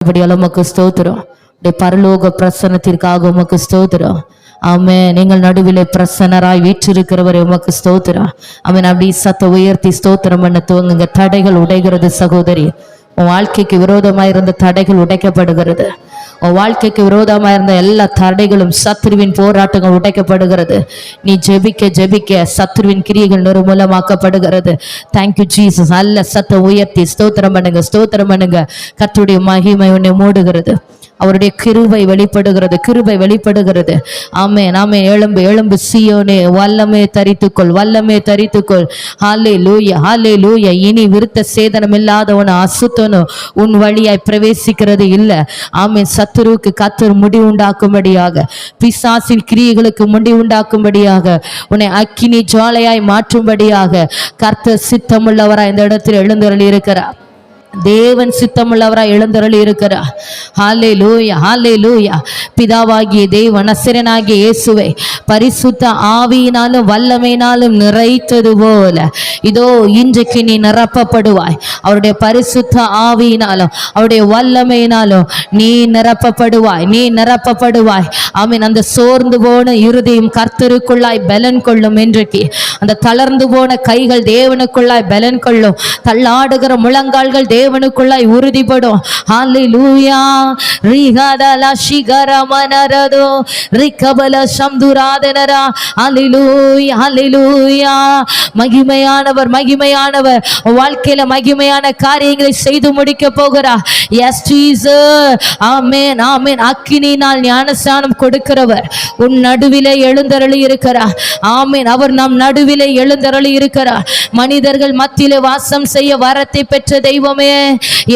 உமக்கு ஸ்தோத்திரம். பரலோக பிரசன்னத்திற்காக உமக்கு ஸ்தோத்திரம். ஆமென். நீங்கள் நடுவிலே பிரசன்னராய் வீற்றிருக்கிறவரை உமக்கு ஸ்தோத்திரம். ஆமென். அப்படி சத்த உயர்த்தி ஸ்தோத்திரம் பண்ண துவங்குங்க. தடைகள் உடைகிறது சகோதரி. உன் வாழ்க்கைக்கு விரோதமாய் இருந்த தடைகள் உடைக்கப்படுகிறது. உன் வாழ்க்கைக்கு விரோதமாக இருந்த எல்லா தடைகளும் சத்ருவின் போராட்டங்கள் உடைக்கப்படுகிறது. நீ ஜெபிக்க ஜெபிக்க சத்ருவின் கிரியைகள் நிர்மூலமாக்கப்படுகிறது. Thank you Jesus. நல்ல சத்தம் உயர்த்தி ஸ்தோத்திரம் பண்ணுங்க, ஸ்தோத்திரம் பண்ணுங்க. கர்த்தருடைய மகிமை உன்னை மூடுகிறது. அவருடைய கிருபை வெளிப்படுகிறது, கிருபை வெளிப்படுகிறது. ஆமென், ஆமென். எழும்பு எழும்பு சீயோனே, வல்லமே தரித்துக்கொள், வல்லமே தரித்துக்கொள். ஹல்லேலூயா, ஹல்லேலூயா. இனி விருத்த சேதனம் இல்லாதவன அசுத்தனோ உன் வழியாய் பிரவேசிக்கிறது இல்லை. ஆமென். சத்துருவுக்கு கர்த்தர் முடி உண்டாக்கும்படியாக, பிசாசின் கிரியைகளுக்கு முடி உண்டாக்கும்படியாக, உன்னை அக்கினி ஜுவாலையாய் மாற்றும்படியாக கர்த்தர் சித்தமுள்ளவராய் இந்த இடத்தில் எழுந்தருளி இருக்கிறார். தேவன் சித்தமுள்ளவராய் எழுந்தருளி இருக்கிறார். ஹல்லேலூயா, ஹல்லேலூயா. பிதாவாகிய தேவன் நசரேயனாகிய இயேசுவை பரிசுத்த ஆவியினாலும் வல்லமையினாலும் நிறைத்தது போல இதோ இன்றைக்கு நீ நிரப்பப்படுவாய். அவருடைய பரிசுத்த ஆவியினாலும் அவருடைய வல்லமையினாலும் நீ நிரப்பப்படுவாய், நீ நிரப்பப்படுவாய். ஆமென். அந்த சோர்ந்து போன இருதயம் கர்த்தருக்குள்ளாய் பலன் கொள்ளும். இன்றைக்கு அந்த தளர்ந்து போன கைகள் தேவனுக்குள்ளாய் பலன் கொள்ளும். தள்ளாடுகிற முழங்கால்கள் தேவனுக்குள்ளாய் உறுதிப்படும். ஹல்லேலூயா. ரிகதல சிகரமனரதோ ரிகபல சம்துராதனரா. ஹல்லேலூயா, ஹல்லேலூயா. மகிமையானவர், மகிமையானவர் வாழ்க்கையில மகிமையான காரியங்களை செய்து முடிக்க போகிறார். S Jesus. ஆமென், ஆமென். அக்கினியினால் ஞானஸ்நானம் கொடுக்கிறவர் உன் நடுவிலே எழுந்தருளி இருக்கிறார். ஆமென். அவர் நம் நடுவிலே எழுந்தருளி இருக்கிறார். மனிதர்கள் மத்தியிலே வாசம் செய்ய வரத்தை பெற்ற தெய்வமே,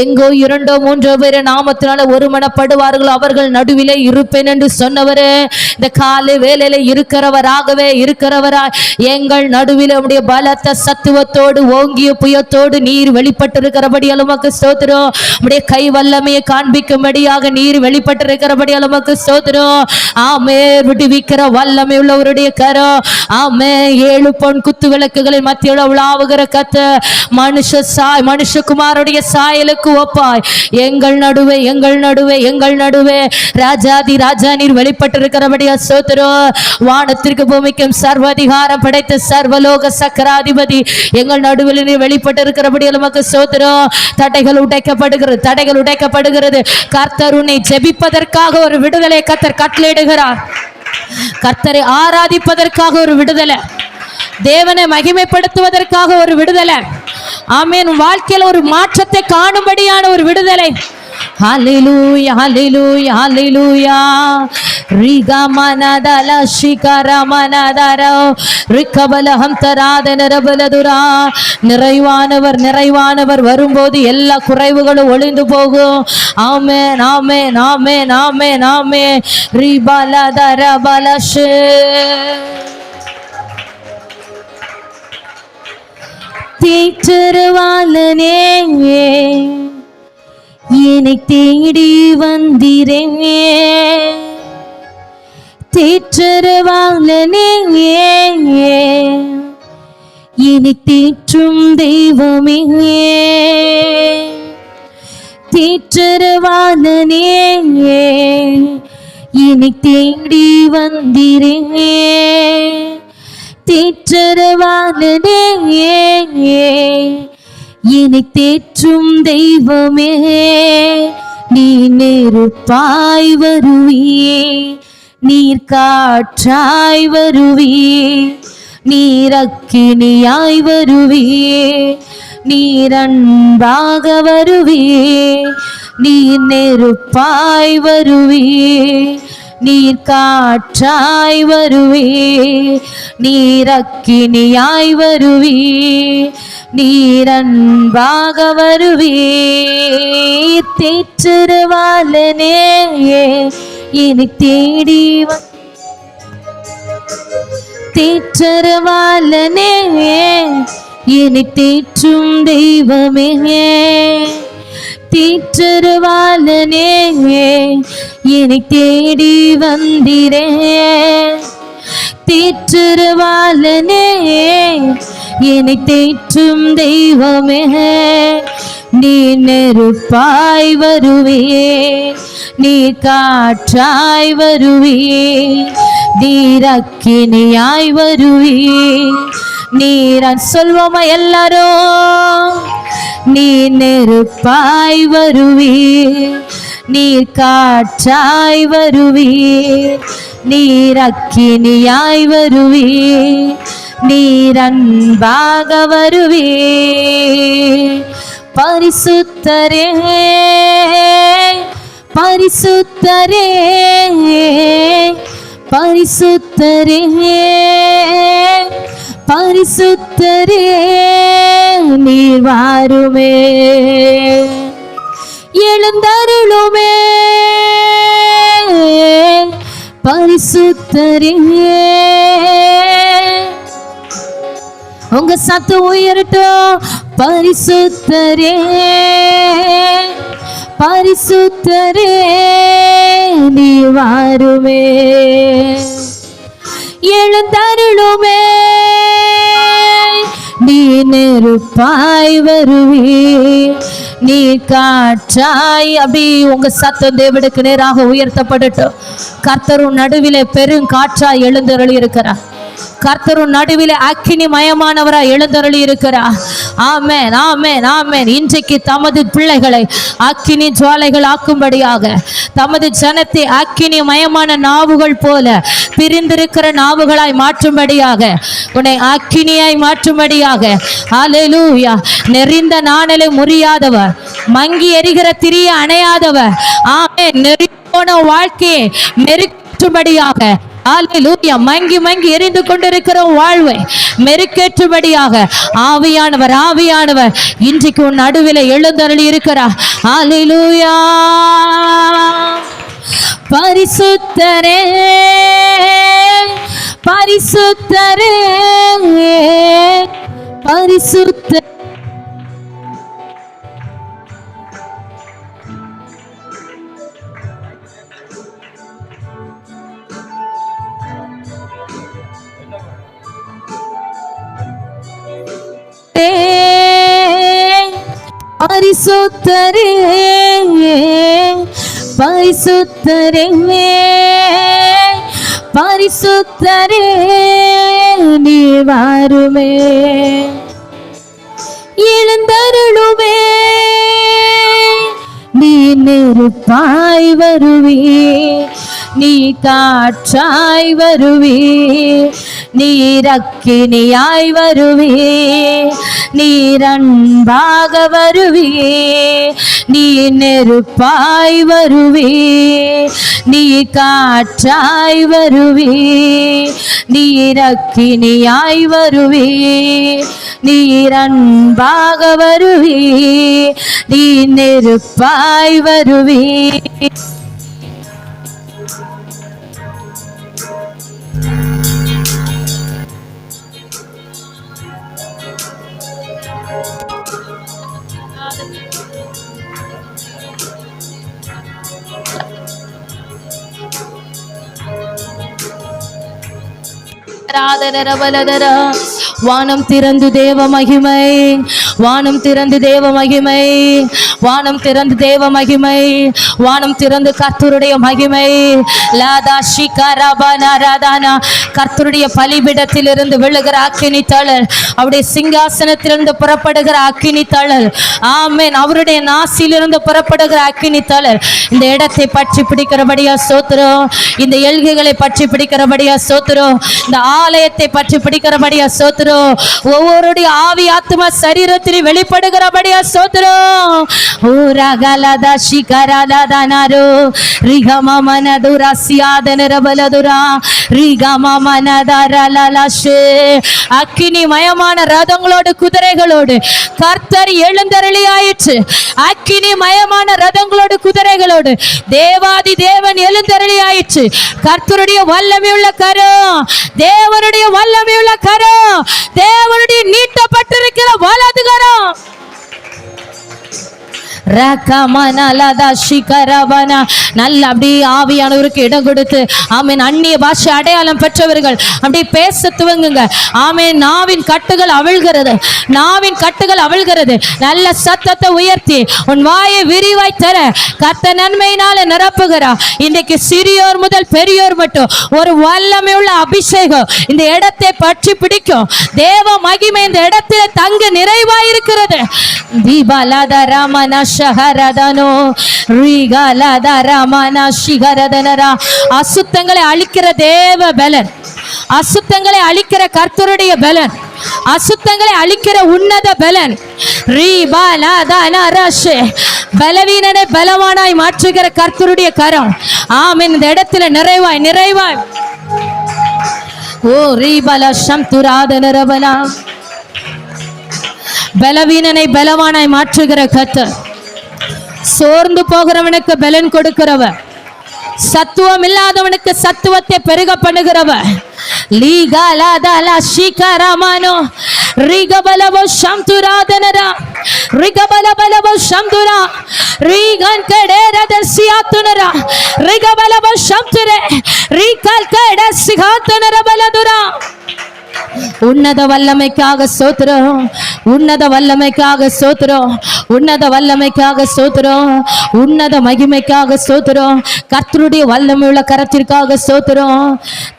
எங்கோ இரண்டோ மூன்றோ பேர் நாமத்தினால ஒருமனப்படுவார்கள் அவர்கள் நடுவிலே இருப்பேன் என்று சொன்னவரே, இந்த காலை வேலையில இருக்கிறவராகவே இருக்கிறவராய் எங்கள் நடுவிலே உடைய பலத்த சத்துவத்தோடு ஓங்கிய புயத்தோடு நீர் வெளிப்பட்டிருக்கிறபடி உமக்கு ஸ்தோத்திரம். உடைய கை வல்லமையை காண்பிக்கும்படியாக நீர் வெளிப்பட்டிருக்கிறபடி உமக்கு ஸ்தோத்திரம். ஆமே. விடுவிக்கிற வல்லமை உள்ளவருடைய கரம். ஆமே. 7 பொன் குத்து விளக்குகளின் மத்தியில் உலாவுகிற கர்த்தர் மனுஷகுமாருடைய சாயலுக்கு ஒப்பாய் எங்கள் நடுவே, எங்கள் நடுவே, எங்கள் நடுவே ராஜாதி ராஜா நீர் வெளிப்பட்டிருக்கிறபடியா ஸ்தோத்திரம். வானத்திற்கு பூமிக்கும் சர்வதிகாரம் படைத்த சர்வலோக சக்கராதிபதி எங்கள் நடுவில் நீர் வெளிப்பட்டிருக்கிறபடி உமக்கு ஸ்தோத்திரம். தடைகள் உடைக்கப்படுகிறது, தடைகள் உடைக்கப்படுகிறது. கர்த்தர் உன்னை ஜெபிப்பதற்காக ஒரு விடுதலை கர்த்தர் கட்டளையிடுகிறார். கர்த்தரை ஆராதிப்பதற்காக ஒரு விடுதலை, தேவனை மகிமைப்படுத்துவதற்காக ஒரு விடுதலை. ஆமென். வாழ்க்கையில் ஒரு மாற்றத்தை காணும்படியான ஒரு விடுதலை. ஹல்லேலூயா, ஹல்லேலூயா, ஹல்லேலூயா. ரிகமனதல சிகரமனதர ரிகபலஹந்தராதனரபலதுரா. நிறைவானவர், நிறைவானவர் வரும்போது எல்லா குறைவுகளும் ஒளிந்து போகும். ஆமென், ஆமென், ஆமென், ஆமென், ஆமென். ரிபலதரபலஷே. தேற்றரவாளனே, என்னை தேடி வந்திரே. தேற்றரவாளனே, என்னை தேற்றும் தெய்வமே. தேற்றரவாளனே, என்னை தேடி வந்திரே. தேற்றரவாளனே, என்னை தேற்றும் தெய்வமே. நீ நெருப்பாய் வருவி, நீர் காற்றாய் வருவி, நீர் அக்கினியாய் வருவி, நீர் அன்பாக வருவி, நீர் நெருப்பாய் வருவி, நீர் காற்றாய் வருவே, நீர் அக்கினியாய் வருவே, நீர் அன்பாக வருவே. தேற்றரவாளனே, என்னை தேடி தேற்றரவாளனே, என்னை தேற்றும் தெய்வமே. தேற்றரவாளனே, என்னை தேடி வந்திரே. தேற்றரவாளனே, என்னை தேற்றும் தெய்வமே. நீ நெருப்பாய் வருவே, நீ காற்றாய் வருவே, நீர் அக்கினியாய் வருவே, நீர் சொல்வோமா எல்லாரும்? நீ நெருப்பாய் வருவே, நீர் காற்றாய் வருவே, நீர் அக்கினியாய் வருவே, நீர் அன்பாக வருவே. பரிசுத்தரே பரிசுத்தரே பரிசுத்தரே பரிசுத்தரே நீர் வாருமே, எழுந்தருளுமே. பரிசுத்தரே, உங்க சத்தம் உயரட்டும். பரிசுத்தரே பரிசுத்தரே நீ வாருமே, எழுந்தருளுமே. நீ நெருப்பாய் வருவே, நீ காற்றாய். அப்படி உங்க சத்தம் தேவனுக்கு நேராக உயர்த்தப்படட்டும். கர்த்தரும் நடுவிலே பெரும் காற்றாய் எழுந்தருளி இருக்கிறார். கர்த்தரும் நடுவிலே அக்கினி மயமானவராய் எழுந்தருளி இருக்கிறார். ஆமென், ஆமென், ஆமென். இன்றைக்கு தமது பிள்ளைகளை அக்கினி ஜுவாலைகள் ஆக்கும்படியாக, தமது ஜனத்தை அக்கினி மயமான நாவுகள் போல பிரிந்திருக்கிற நாவுகளாய் மாற்றும்படியாக, உன்னை அக்கினியாய் மாற்றும்படியாக. ஹல்லேலூயா. நெறிந்த நாணலை முறியாதவர், மங்கி எரிகிற திரிய அணையாதவர். ஆமென். நெறி போன வாழ்க்கையை மெருக்கும்படியாக, ஹல்லேலூயா, மங்கி மங்கி எரிந்து கொண்டிருக்கிற வாழ்வை மெருக்கேற்றும்படியாக ஆவியானவர், ஆவியானவர் இன்றைக்கு உன் நடுவில் எழுந்தருளி இருக்கிறார். ஹல்லேலூயா. பரிசுத்தரே பரிசுத்தரே பரிசுத்த பரிசுத்தரே பரிசுத்தரே பரிசுத்தரே நீ வாருமே, எழுந்தருளுமே. நீ நெருப்பாய் வருவே, நீ காற்றாய் வருவே, நீர் அக்கினியாய் வருவே, நீர் அன்பாக வருவே, நீ நெருப்பாய் வருவே, நீ காற்றாய் வருவே, நீர் அக்கினியாய் வருவே, நீர் அன்பாக வருவே, நீ நெருப்பாய் வருவே. வானம் திறந்து தேவ மகிமை, வானம் திறந்து தேவ மகிமை, வானம் திறந்து தேவ மகிமை, வானம் திறந்து கர்த்தருடைய மகிமை. லாதா ஷிகரபனா ராதானா, கர்த்தருடைய பலிபீடத்தில் இருந்து விழுகிற அக்கினி தழல், அவருடைய சிங்காசனத்திலிருந்து புறப்படுகிற அக்கினி தழல். ஆமென். அவருடைய நாசிலிருந்து புறப்படுகிற அக்கினி தழல் இந்த இடத்தை பற்றி பிடிக்கிறபடியா சோத்திரம், இந்த எல்கைகளை பற்றி பிடிக்கிறபடியா சோத்திரம், இந்த ஆலயத்தை பற்றி பிடிக்கிறபடியா சோத்திரம், ஒவ்வொருடைய ஆவி ஆத்மா சரீரத்தில் வெளிப்படுகிறபடியா சோத்திரம். ஊரகலத ஷிகரலதனரு ரிகமமனதுரா சியாதனரபலதுரா ரிகமமனதரலலஷே. அக்கினி மயமான ரதங்களோடு குதிரைகளோடு கர்த்தர் எழுந்தருளி ஆயிற்று. அக்கினி மயமான ரதங்களோடு குதிரைகளோடு தேவாதி தேவன் எழுந்தருளி ஆயிற்று. கர்த்தருடைய வல்லமையுள்ள கரம், தேவனுடைய வல்லமையுள்ள கரம், தேவனுடைய நீட்டப்பட்டிருக்கிற வலது கரம். ரகமனலதா சிகரவனா. நல்ல அப்படியே ஆவியானவருக்கு இடம் கொடுத்து ஆமென். அந்நிய பாஷை அடையாளம் பெற்றவர்கள் அப்படியே பேச துவங்குங்க. ஆமென். நாவின் கட்டுகள் அவிழ்கிறது, நாவின் கட்டுகள் அவிழ்கிறது. நல்ல சத்தத்தை உயர்த்தி உன் வாயை விரிவாய் தர கர்த்தர் நன்மையினால நிரப்புகிறா. இன்றைக்கு சிறியோர் முதல் பெரியோர் மட்டும் ஒரு வல்லமை உள்ள அபிஷேகம் இந்த இடத்தை பற்றி பிடிக்கும். தேவ மகிமை இந்த இடத்திலே தங்க நிறைவாயிருக்கிறது. தீபாலதரமன ஷஹரதனோ ரீகாலதரமன ஷிகரதனரா. அசுத்தங்களை அழிக்கிற தேவ பலன், அசுத்தங்களை அழிக்கிற கர்த்தருடைய பலன், அசுத்தங்களை அழிக்கிற உன்னத பலன். பலவீனனை பலவானாய் மாற்றுகிற கர்த்தருடைய கரம். ஆமென். இந்த இடத்துல நிறைவாய் நிறைவாய். ஓ ரீபல சம்துராதனரபலா. பலவீனனை பலவானாய் மாற்றுகிற கர்த்தர். சோர்ந்து போகிறவனுக்கு பலன் கொடுக்கிறவர், சத்துவம் இல்லாதவனுக்கு சத்துவத்தை பெருக பண்ணுகிறவர். லீகாலாதலா ஷிகரமானோ ரிகபலவ சம்துராதனரா ரிகபலபலவ சம்துரா ரிகன் கடேரத சியாத்துனரா ரிகபலவ சம்துரே ரிகல் கட சிகாத்துனர பலதுரா. உன்னத வல்லமைக்காக ஸ்தோத்திரம், உன்னத வல்லமைக்காக ஸ்தோத்திரம், உன்னத வல்லமைக்காக ஸ்தோத்திரம், உன்னத மகிமைக்காக ஸ்தோத்திரம், கர்த்தருடைய வல்லமை உள்ள கரத்திற்காக ஸ்தோத்திரம்.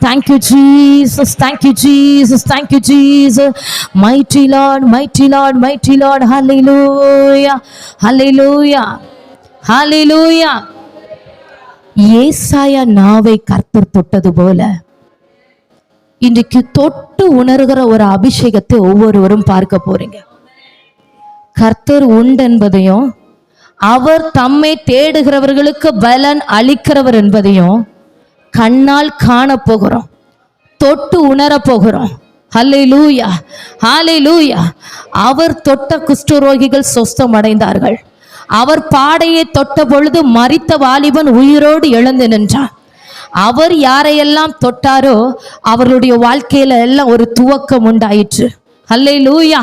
Thank you Jesus, thank you Jesus, thank you Jesus. Mighty Lord, mighty Lord, mighty Lord. Hallelujah, hallelujah, hallelujah. ஏசாயா நாவை கர்த்தர் தொட்டது போல இன்றைக்கு தொட்டு உணர்கிற ஒரு அபிஷேகத்தை ஒவ்வொருவரும் பார்க்க போறீங்க. கர்த்தர் உண்டு என்பதையும் அவர் தம்மை தேடுகிறவர்களுக்கு பலன் அளிக்கிறவர் என்பதையும் கண்ணால் காண போகிறோம், தொட்டு உணர போகிறோம். ஹல்லேலூயா, ஹல்லேலூயா. அவர் தொட்ட குஷ்டரோகிகள் சொஸ்தம் அடைந்தார்கள். அவர் பாடையை தொட்ட பொழுது மரித்த வாலிபன் உயிரோடு எழுந்து நின்றான். அவர் யாரையெல்லாம் தொட்டாரோ அவர்களுடைய வாழ்க்கையில எல்லாம் ஒரு துவக்கம் உண்டாயிற்று. ஹல்லேலூயா.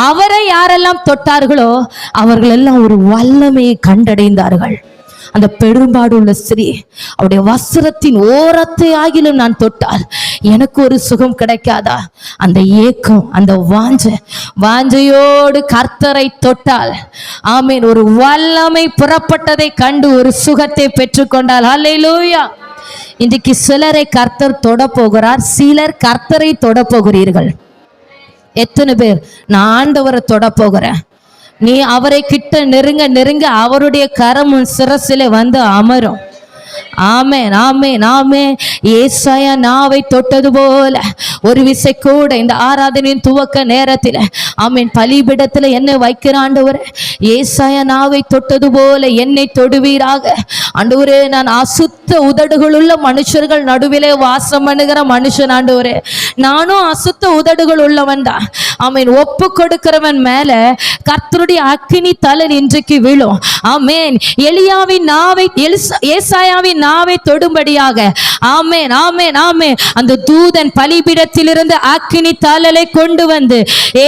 அவரை யாரெல்லாம் தொட்டார்களோ அவர்கள் எல்லாம் ஒரு வல்லமையை கண்டடைந்தார்கள். அந்த பெரும்பாடு உள்ள ஸ்திரீ அவருடைய வஸ்திரத்தின் ஓரத்தை ஆகிலும் நான் தொட்டால் எனக்கு ஒரு சுகம் கிடைக்காதா? அந்த ஏக்கம், அந்த வாஞ்சையோடு கர்த்தரை தொட்டால் ஆமீன் ஒரு வல்லமை புறப்பட்டதை கண்டு ஒரு சுகத்தை பெற்றுக்கொண்டால். ஹல்லேலூயா. இன்றைக்கு சிலரை கர்த்தர் தொட போகிறார், சிலர் கர்த்தரை தொட போகிறீர்கள். எத்தனை பேர் நான் ஆண்டவரை தொட போகிறேன்? நீ அவரை கிட்ட நெருங்க நெருங்க அவருடைய கரம் சிரசிலே வந்து அமரும். ஆமென், ஆமென், ஆமென். ஏசாயா நாவை தொட்டது போல ஒரு விசை கூட இந்த ஆராதனையின் துவக்க நேரத்தில் ஆமென் பலிபீடத்தில் என்னை வைக்கிற ஆண்டவரே, ஏசாயா நாவை தொட்டது போல என்னை தொடுவீராக. ஆண்டவரே, நான் அசுத்த உதடுகள் உள்ள மனுஷர்கள் நடுவிலே வாசம் பண்ணுகிற மனுஷன் ஆண்டவரே. நானும் அசுத்த உதடுகள் உள்ளவன் தான். ஆமென். ஒப்பு கொடுக்கிறவன் மேல கர்த்தருடைய அக்கினி தலை இன்றைக்கு விழும். ஆமென். எலியாவின் நாவை ஏசாயாவின் நாவை தொடும்படியாக ஆமென், ஆமென், ஆமென். அந்த தூதன் பலிபீடத்திலிருந்து அக்கினி தழலை கொண்டு வந்து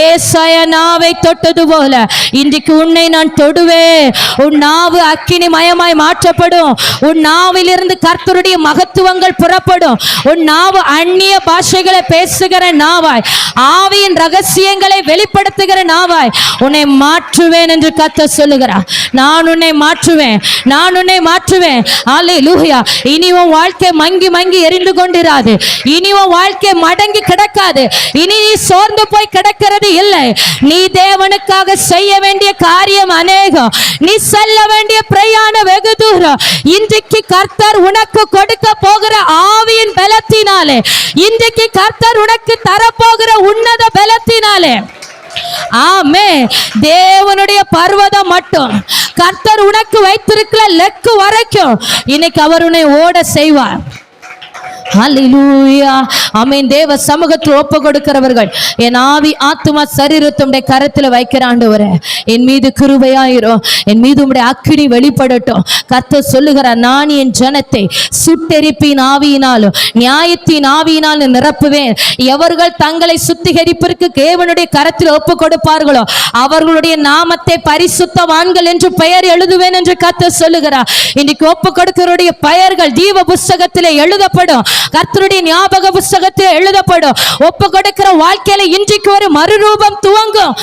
ஏசாயா நாவை தொட்டது போல இன்றைக்கு உன்னை நான் தொடுவேன். உன் நாவு அக்கினி மயமாய் மாற்றப்படும். உன் நாவிலிருந்து கர்த்தருடைய மகத்துவங்கள் புறப்படும். உன் நாவு அந்நிய பாஷைகளை பேசுகிற நாவாய், ஆவியின் ரகசியங்களை வெளிப்படுத்துகிற நாவாய் உன்னை மாற்றுவேன் என்று கர்த்தர் சொல்லுகிறார். நான் உன்னை மாற்றுவேன், நான் உன்னை மாற்றுவேன். அல்லேலூயா. இனி உன் வாழ்க்கை மங்கி மங்கி எரிந்து கொண்டிராது. இனி உன் வாழ்க்கை மடங்கி கிடக்காது. இனி நீ சோர்ந்து போய் கிடக்கிறது இல்லை. நீ தேவனுக்காக செய்ய வேண்டிய காரியம் அநேகம். நீ செல்ல வேண்டிய பிரயாணம் வெகு தூரம். இன்றைக்கு கர்த்தர் உனக்கு கொடுக்க போகிற ஆவியின் பலத்தினாலே, இன்றைக்கு கர்த்தர் உனக்கு தரப்போகிற உன்னத பலத்தினாலே ஆமென். தேவனுடைய பர்வதம் மட்டும் கர்த்தர் உனக்கு வைத்திருக்கிற லெக்கு வரைக்கும் இன்னைக்கு அவர் உன்னை ஓட செய்வார். ஹல்லேலூயா. ஆமென். தேவ சமூகத்தில் ஒப்பு கொடுக்கிறவர்கள் என் ஆவி ஆத்துமா சரீரத்துடைய கரத்தில் வைக்கிற ஆண்டவரே, என் மீது கிருபையாயிரும், என் மீது உம்முடைய அக்கினி வெளிப்படட்டும். கர்த்தர் சொல்லுகிறார், நான் என் ஜனத்தை சுட்டெரிப்பின் ஆவியினாலும் நியாயத்தின் ஆவியினாலும் நிரப்புவேன். எவர்கள் தங்களை சுத்திகரிப்பிற்கு தேவனுடைய கரத்தில் ஒப்பு கொடுப்பார்களோ அவர்களுடைய நாமத்தை பரிசுத்தவான்கள் என்று பெயர் எழுதுவேன் என்று கர்த்தர் சொல்லுகிறார். இன்னைக்கு ஒப்பு கொடுக்கிறவருடைய பெயர்கள் ஜீவ புஸ்தகத்திலே எழுதப்படும். கர்த்தருடைய ஞாபக புஸ்தகத்தில் எழுதப்படும். ஒப்பு கொடுக்கிற வாழ்க்கையில இன்றைக்கு ஒரு மறுரூபம் துவங்கும்.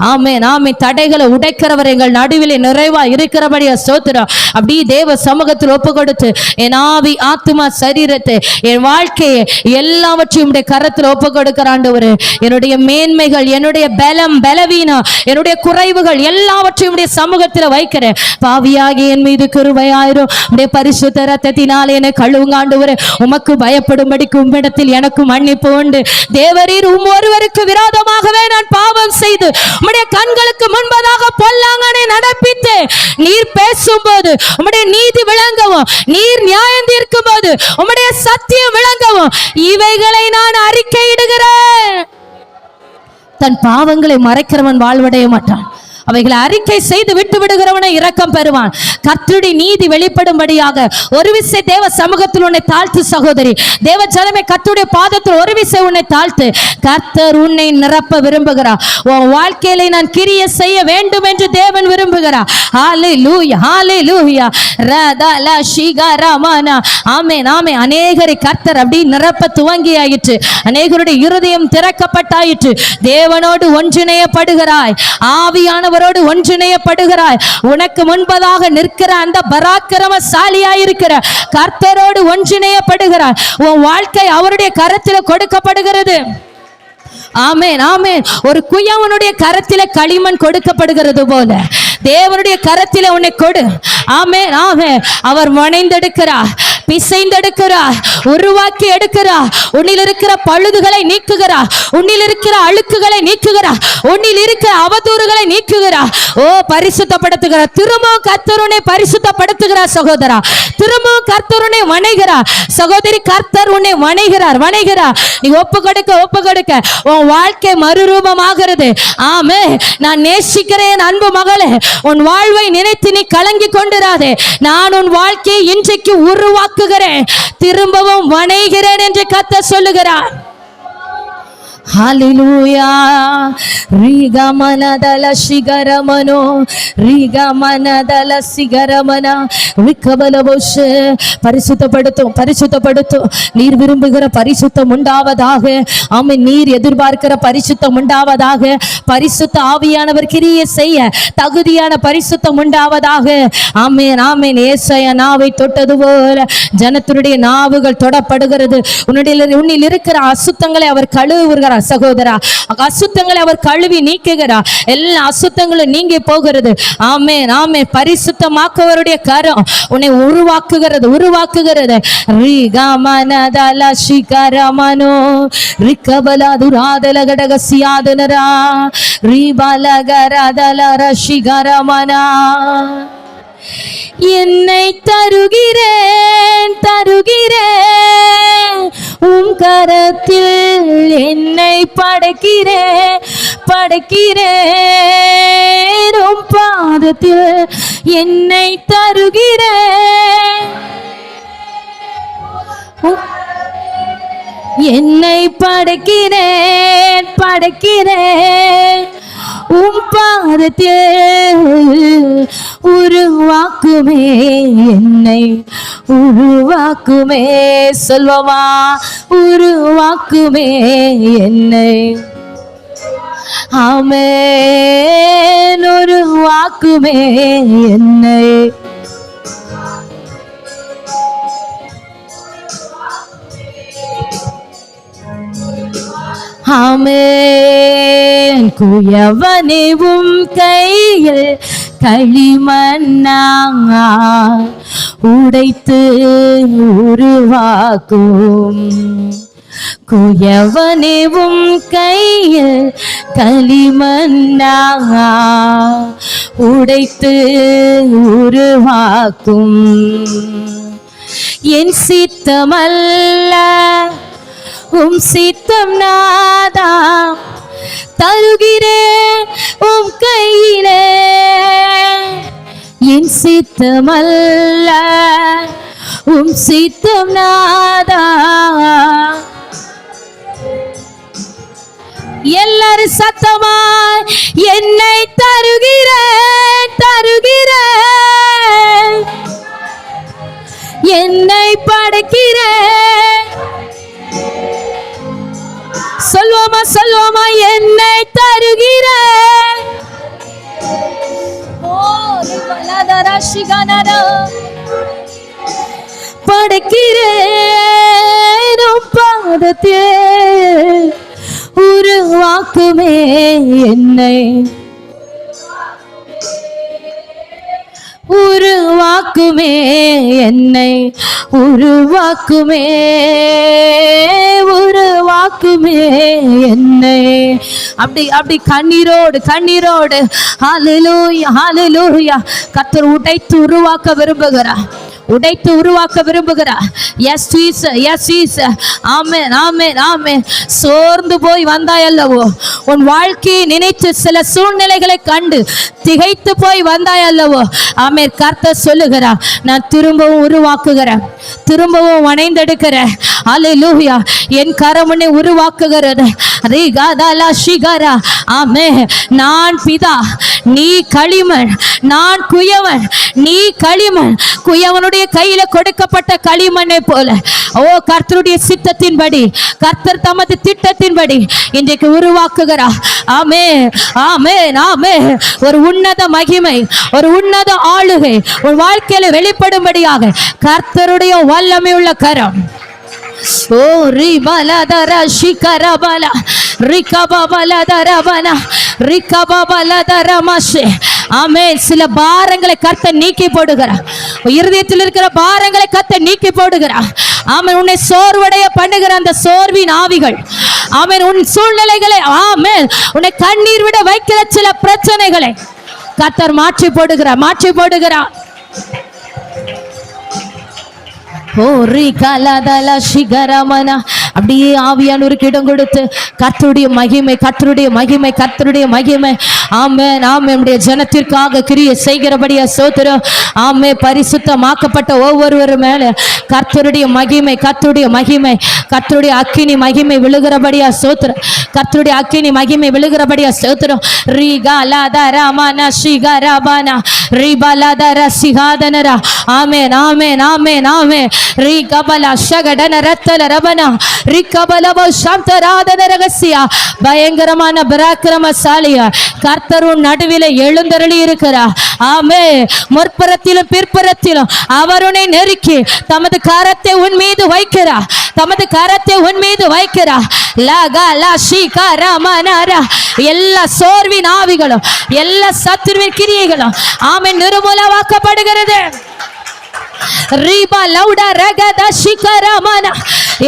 ஆமென் ஆமென். தடைகளை உடைக்கிறவர் எங்கள் நடுவில் நிறைவா இருக்கிறபடியா ஸ்தோத்திரம். அப்படி தேவ சமூகத்தில் ஒப்பு கொடுத்து என் ஆவி ஆத்துமா சரீரத்தை என் வாழ்க்கையை எல்லாவற்றையும் கரத்தில் ஒப்பு கொடுக்கிற ஆண்டவரே, என்னுடைய மேன்மைகள், என்னுடைய பலம் பலவீனம், என்னுடைய குறைவுகள் எல்லாவற்றையும் சமூகத்தில் வைக்கிறேன். பாவியாகி என் மீது கிருபையாயிரும். பரிசுத்த ரத்தத்தினாலே என்னை கழுவுங்க ஆண்டவரே. உமக்கு பயப்படும்படிக்கு உம்மிடத்தில் எனக்கு மன்னிப்பு உண்டு. தேவரீர் ஒருவருக்கு விரோதமாகவே நான் பாவம் செய்து உம்முடைய கண்களுக்கு முன்பதாக பொல்லாங்கனை நடப்பித்து நீர் பேசும்போது உம்முடைய நீதி விளங்கவும், நீர் நியாயம் தீர்க்கும் போது உம்முடைய சத்தியம் விளங்கவும் இவைகளை நான் அறிக்கையிடுகிறேன். தன் பாவங்களை மறைக்கிறவன் வாழ்வடைய மாட்டான். அவைகளை அறிக்கை செய்து விட்டு விடுகிறவனை இரக்கம் பெறுவான். கர்த்தருடைய நீதி வெளிப்படும்படியாக ஒரு விசை தேவ சமூகத்தில் உன்னை தாழ்த்து சகோதரி. தேவ ஜனமே, கர்த்தருடைய பாதத்தில் ஒரு விசை உன்னை தாழ்த்து. கர்த்தர் உன்னை நிரப்ப விரும்புகிறார். உன் வாழ்க்கையில நான் கிரியை செய்ய வேண்டும் என்று தேவன் விரும்புகிறார். ஹல்லேலூயா ஹல்லேலூயா. ரதல ஷிகரமனா. ஆமென் ஆமென். அநேகரை கர்த்தர் அப்படி நிரப்ப துவங்கி ஆயிற்று. அநேகருடைய இருதயம் திறக்கப்பட்டாயிற்று. தேவனோடு ஒன்றிணையப்படுகிறாய். ஆவியானவர் ஒன்றிணையப்படுகிறாய். உனக்கு முன்பதாக நிற்கிற அந்த பராக்கிரமசாலியாயிருக்கிற கர்த்தரோடு ஒன்றிணையப்படுகிறாய். உன் வாழ்க்கை அவருடைய கரத்தில் கொடுக்கப்படுகிறது. ஆமென் ஆமென். ஒரு குயவனுடைய கரத்தில களிமண் கொடுக்கப்படுகிறது போல தேவனுடைய கரத்தில உன்னை கொடு. ஆமென் ஆமென். அவர் வணைந்தெடுக்கிறார், பிசைந்தெடுக்கிறார், உருவாக்கி எடுக்கிறார். உன்னில் இருக்கிற பழுதுகளை நீக்குகிறார், உன்னில் இருக்கிற அழுக்குகளை நீக்குகிறார், உன்னில் இருக்கிற அவதூறுகளை நீக்குகிறார். ஓ, பரிசுத்தப்படுத்துகிறார். திரும்பவும் கர்த்தர் உன்னை பரிசுத்தப்படுத்துகிறார் சகோதரா. திரும்பவும் கர்த்தர் உன்னை வணைகிறார் சகோதரி. கர்த்தர் உன்னை வணைகிறார் வணைகிறார். நீ ஒப்பு கொடுக்க உன் வாழ்க்கை மறுரூபமாகிறது. ஆமே. நான் நேசிக்கிறேன் அன்பு மகளே, உன் வாழ்வை நினைத்து நீ கலங்கி கொண்டிராதே. நான் உன் வாழ்க்கையை இன்றைக்கு உருவாக்குகிறேன், திரும்பவும் வணைகிறேன் என்று கர்த்தர் சொல்லுகிறார். ஹல்லேலூயா. ரிகமனதல சிகரமனோ ரிகமனதல சிகரமனா விக்கபலபோஷ. பரிசுத்தப்படுத்தும் பரிசுத்தப்படுத்தும். நீர் விரும்புகிற பரிசுத்தம் உண்டாவதாக. ஆமென். நீர் எதிர்பார்க்கிற பரிசுத்தம் உண்டாவதாக. பரிசுத்த ஆவியானவர் கிரியை செய்ய தகுதியான பரிசுத்தம் உண்டாவதாக. ஆமென் ஆமென். ஏசாயா நாவை தொட்டது போல ஜனத்தினுடைய நாவுகள் தொடப்படுகிறது. உன்னில் இருக்கிற அசுத்தங்களை அவர் கழுவுகிறார் சகோதரா. அசுத்தங்களை அவர் கழுவி நீக்குகிறார். எல்லா அசுத்தங்களும் நீங்கி போகிறது. ஆமென் ஆமென். பரிசுத்தமாக்குவருடைய கரம் உன்னை உருவாக்குகிறது உருவாக்குகிறது. ரிகமனதல சிகரமனோ ரிகபலதுராதல கடகசியாதனரா ரிபலகரதல ரஷிகரமனா. என்னை தருகிறேன் தருகிறேன் உம் கரத்தில், என்னை படைக்கிறேன் படைக்கிறேன் உம் பாதத்தில், என்னை தருகிறேன் என்னை படைக்கிறேன் படைக்கிறேன் உம் பாதத்தில், உருவாக்குமே என்னை உருவாக்குமே. சொல்வமா, உருவாக்குமே என்னை. ஆமென். உருவாக்குமே என்னை. ஆமென். குயவனே உம் கையில் களிமண்ணாங்க உடைத்து உருவாக்கும். குயவனே உம் கையில் களிமண்ணாங்க உடைத்து உருவாக்கும். என் சித்தமல்ல உம் சித்தம் நாதா, தருகிறேன் உம் கையிலே. என் சித்தமல்ல உம் சித்தம் நாதா. எல்லாரும் சத்தமாய் என்னை தருகிறேன் தருகிறேன், என்னை படைக்கிறேன். சொல்வோமா சொல்வோமா, என்னை தருகிறேன். படைக்கிறேன் பாதத்தே, உருவாக்குமே என்னை, உருவாக்குமே என்னை, உருவாக்குமே உருவாக்குமே என்னை. அப்படி அப்படி கண்ணீரோடு கண்ணீரோடு ஹல்லேலூயா ஹல்லேலூயா. கர்த்தர் உடைத்து உருவாக்க விரும்புகிறார், உடைத்து உருவாக்க விரும்புகிறார். Yes Jesus, yes Jesus. Amen amen amen. சோர்ந்து போய் வந்தாயல்லவோ, உன் வாழ்க்கையை நினைத்து சில சூழ்நிலைகளை கண்டு திகைத்து போய் வந்தாயல்லவோ, ஆமென். கர்த்தர் சொல்லுகிறார், நான் திரும்பவும் உருவாக்குகிறேன், திரும்பவும் வணைந்தெடுக்கிறேன். ஹல்லேலூயா. என் கரம் உன்னை உருவாக்குகிறது. ஆமென். நான் பிதா, நீ களிமண், நான் குயவன், நீ களிமண். குயவனுடைய கையில கொடுக்கப்பட்ட களிமண்ணை போல, ஓ கர்த்தருடைய சித்தத்தின்படி, கர்த்தர் தமது திட்டத்தின்படி இன்றைக்கு உருவாக்குகிறார். ஆமென் ஆமென் ஆமென். ஒரு உன்னத மகிமை, ஒரு உன்னத ஆளுகை உன் வாழ்க்கையில வெளிப்படும்படியாக கர்த்தருடைய வல்லமை உள்ள கரம். ஓ ரிபலதர ஷிகரபல ரிகபபலதரபன ரிகபபலதரமஷே. ஆமென். சில பாரங்களை கர்த்தர் நீக்கி போடுகிறார், இருதயத்தில் இருக்கிற பாரங்களை கர்த்தர் நீக்கி போடுகிறார். ஆமென். உன்னை சோர்வடைய பண்ணுகிற அந்த சோர்வின் ஆவிகள், ஆமென், உன் சூழ்நிலைகளை, ஆமென், உன்னை கண்ணீர் விட வைக்கிற சில பிரச்சனைகளை கர்த்தர் மாற்றி போடுகிறார், மாற்றி போடுகிறார். அப்படியே ஆவியானவருக்கு இடம் கொடுத்து கர்த்தருடைய மகிமை, கர்த்தருடைய மகிமை, கர்த்தருடைய மகிமை. ஆமென் ஆமென். நம்முடைய ஜனத்திற்காக கிரியை செய்கிறபடியா ஸ்தோத்திரம். ஆமென். பரிசுத்தமாக்கப்பட்ட ஒவ்வொருவர் மேல கர்த்தருடைய மகிமை, கர்த்தருடைய மகிமை, கர்த்தருடைய அக்கினி மகிமை விழுகிறபடியா ஸ்தோத்திரம். கர்த்தருடைய அக்கினி மகிமை விழுகிறபடியா ஸ்தோத்திரம். ரிகலதரமன ஷிகரபன ரிபலதர சிகாதனரா. ஆமென் ஆமென் ஆமென் ஆமென். ரிகபல ஷகடன ரத்தல ரபன ரிகபலவ சாந்தராதன ரகசிய. பயங்கரமான பராக்கிரமசாலியா கர்த்தரும் நடுவில் எழுந்தருளி இருக்கிறார். ஆமென். முற்புறத்திலும் பிற்புறத்திலும் அவருனை நெருக்கி தமது கரத்தை உன் மீது வைக்கிறார், தமது கரத்தை உன் மீது வைக்கிறார். எல்லா சோர்வின் ஆவிகளும், எல்லா சத்துருவின் கிரியைகளும் ஆமென் நிர்மூலமாக்கப்படுகிறது. ரீபா லவுடா ரகத சிகரமன.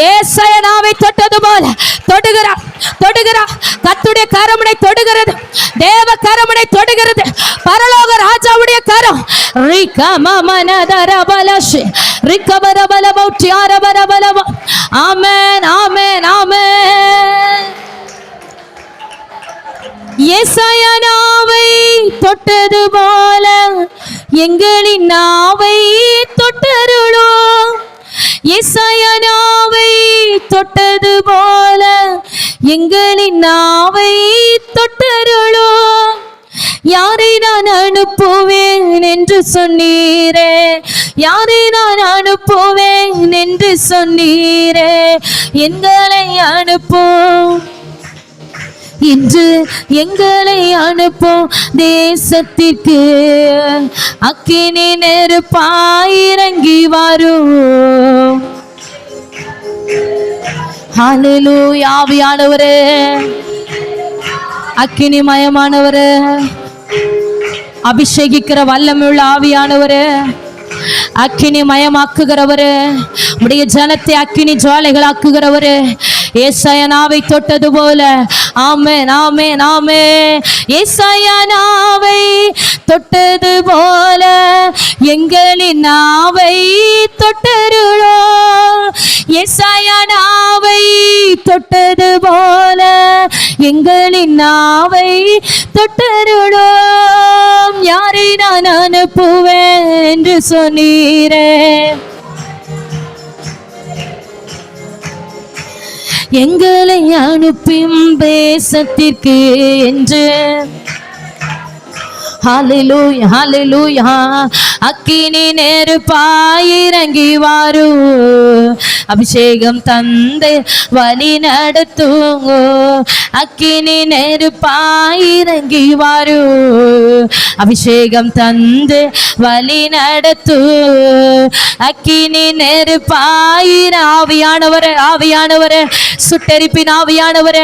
ஏசாயா நாவை தொட்டது போல தொடுகிறா தொடுகிறா. கர்த்தருடைய கரமனை தொடுகிறது, தேவ கரமனை தொடுகிறது, பரலோக ராஜாவுடைய கரம். ரிகமமனதரபலஷி ரிகபரபலபௌட்யாரபரபலப. ஆமென் ஆமென் ஆமென். ஏசாயா நாவை தொட்டது போல எங்களின் நாவை தொட்டருளோம். ஏசாயா நாவை தொட்டது போல எங்களின் நாவை தொட்டருளோம். யாரை நான் அனுப்புவேன் என்று சொன்னீரே, யாரை நான் அனுப்புவேன் என்று சொன்னீரே, எங்களை அனுப்பும் இன்று, எங்களை அனுப்பும் தேசத்திற்கு அக்கினி நெருப்பாய் இறங்கி வரும். ஹல்லேலூயா. ஆவியானவரே, அக்கினிமயமானவரே, அபிஷேகிக்கிற வல்லமையுள்ள ஆவியானவரே, அக்கினி மயமாக்குகிறவரே, உடைய ஜனத்தை அக்கினி ஜுவாலைகள் ஆக்குகிறவரே, ஏசாயனாவை தொட்டது போல. ஆமென் ஆமென் ஆமென். ஏசாயனாவை தொட்டது போல எங்களின் நாவை தொட்டருளோ. ஏசாயனாவை தொட்டது போல எங்களின் நாவை தொட்டருளோம். யாரை நான் அனுப்புவேன் என்று சொன்னீரே, எங்களை அனுப்பும் தேசத்திற்கு என்று. ஹல்லேலூயா ஹல்லேலூயா. அக்கினி நெருப்பாய் இறங்கி வாரு, அபிஷேகம் தந்து வழி நடத்துங்க. அக்கினி நெருப்பாய் இறங்கி வாரு, அபிஷேகம் தந்து வழி நடத்து. அக்கினி நெருப்பாய். ஆவியானவரே ஆவியானவரே, சுட்டெரிப்பின் ஆவியானவரே,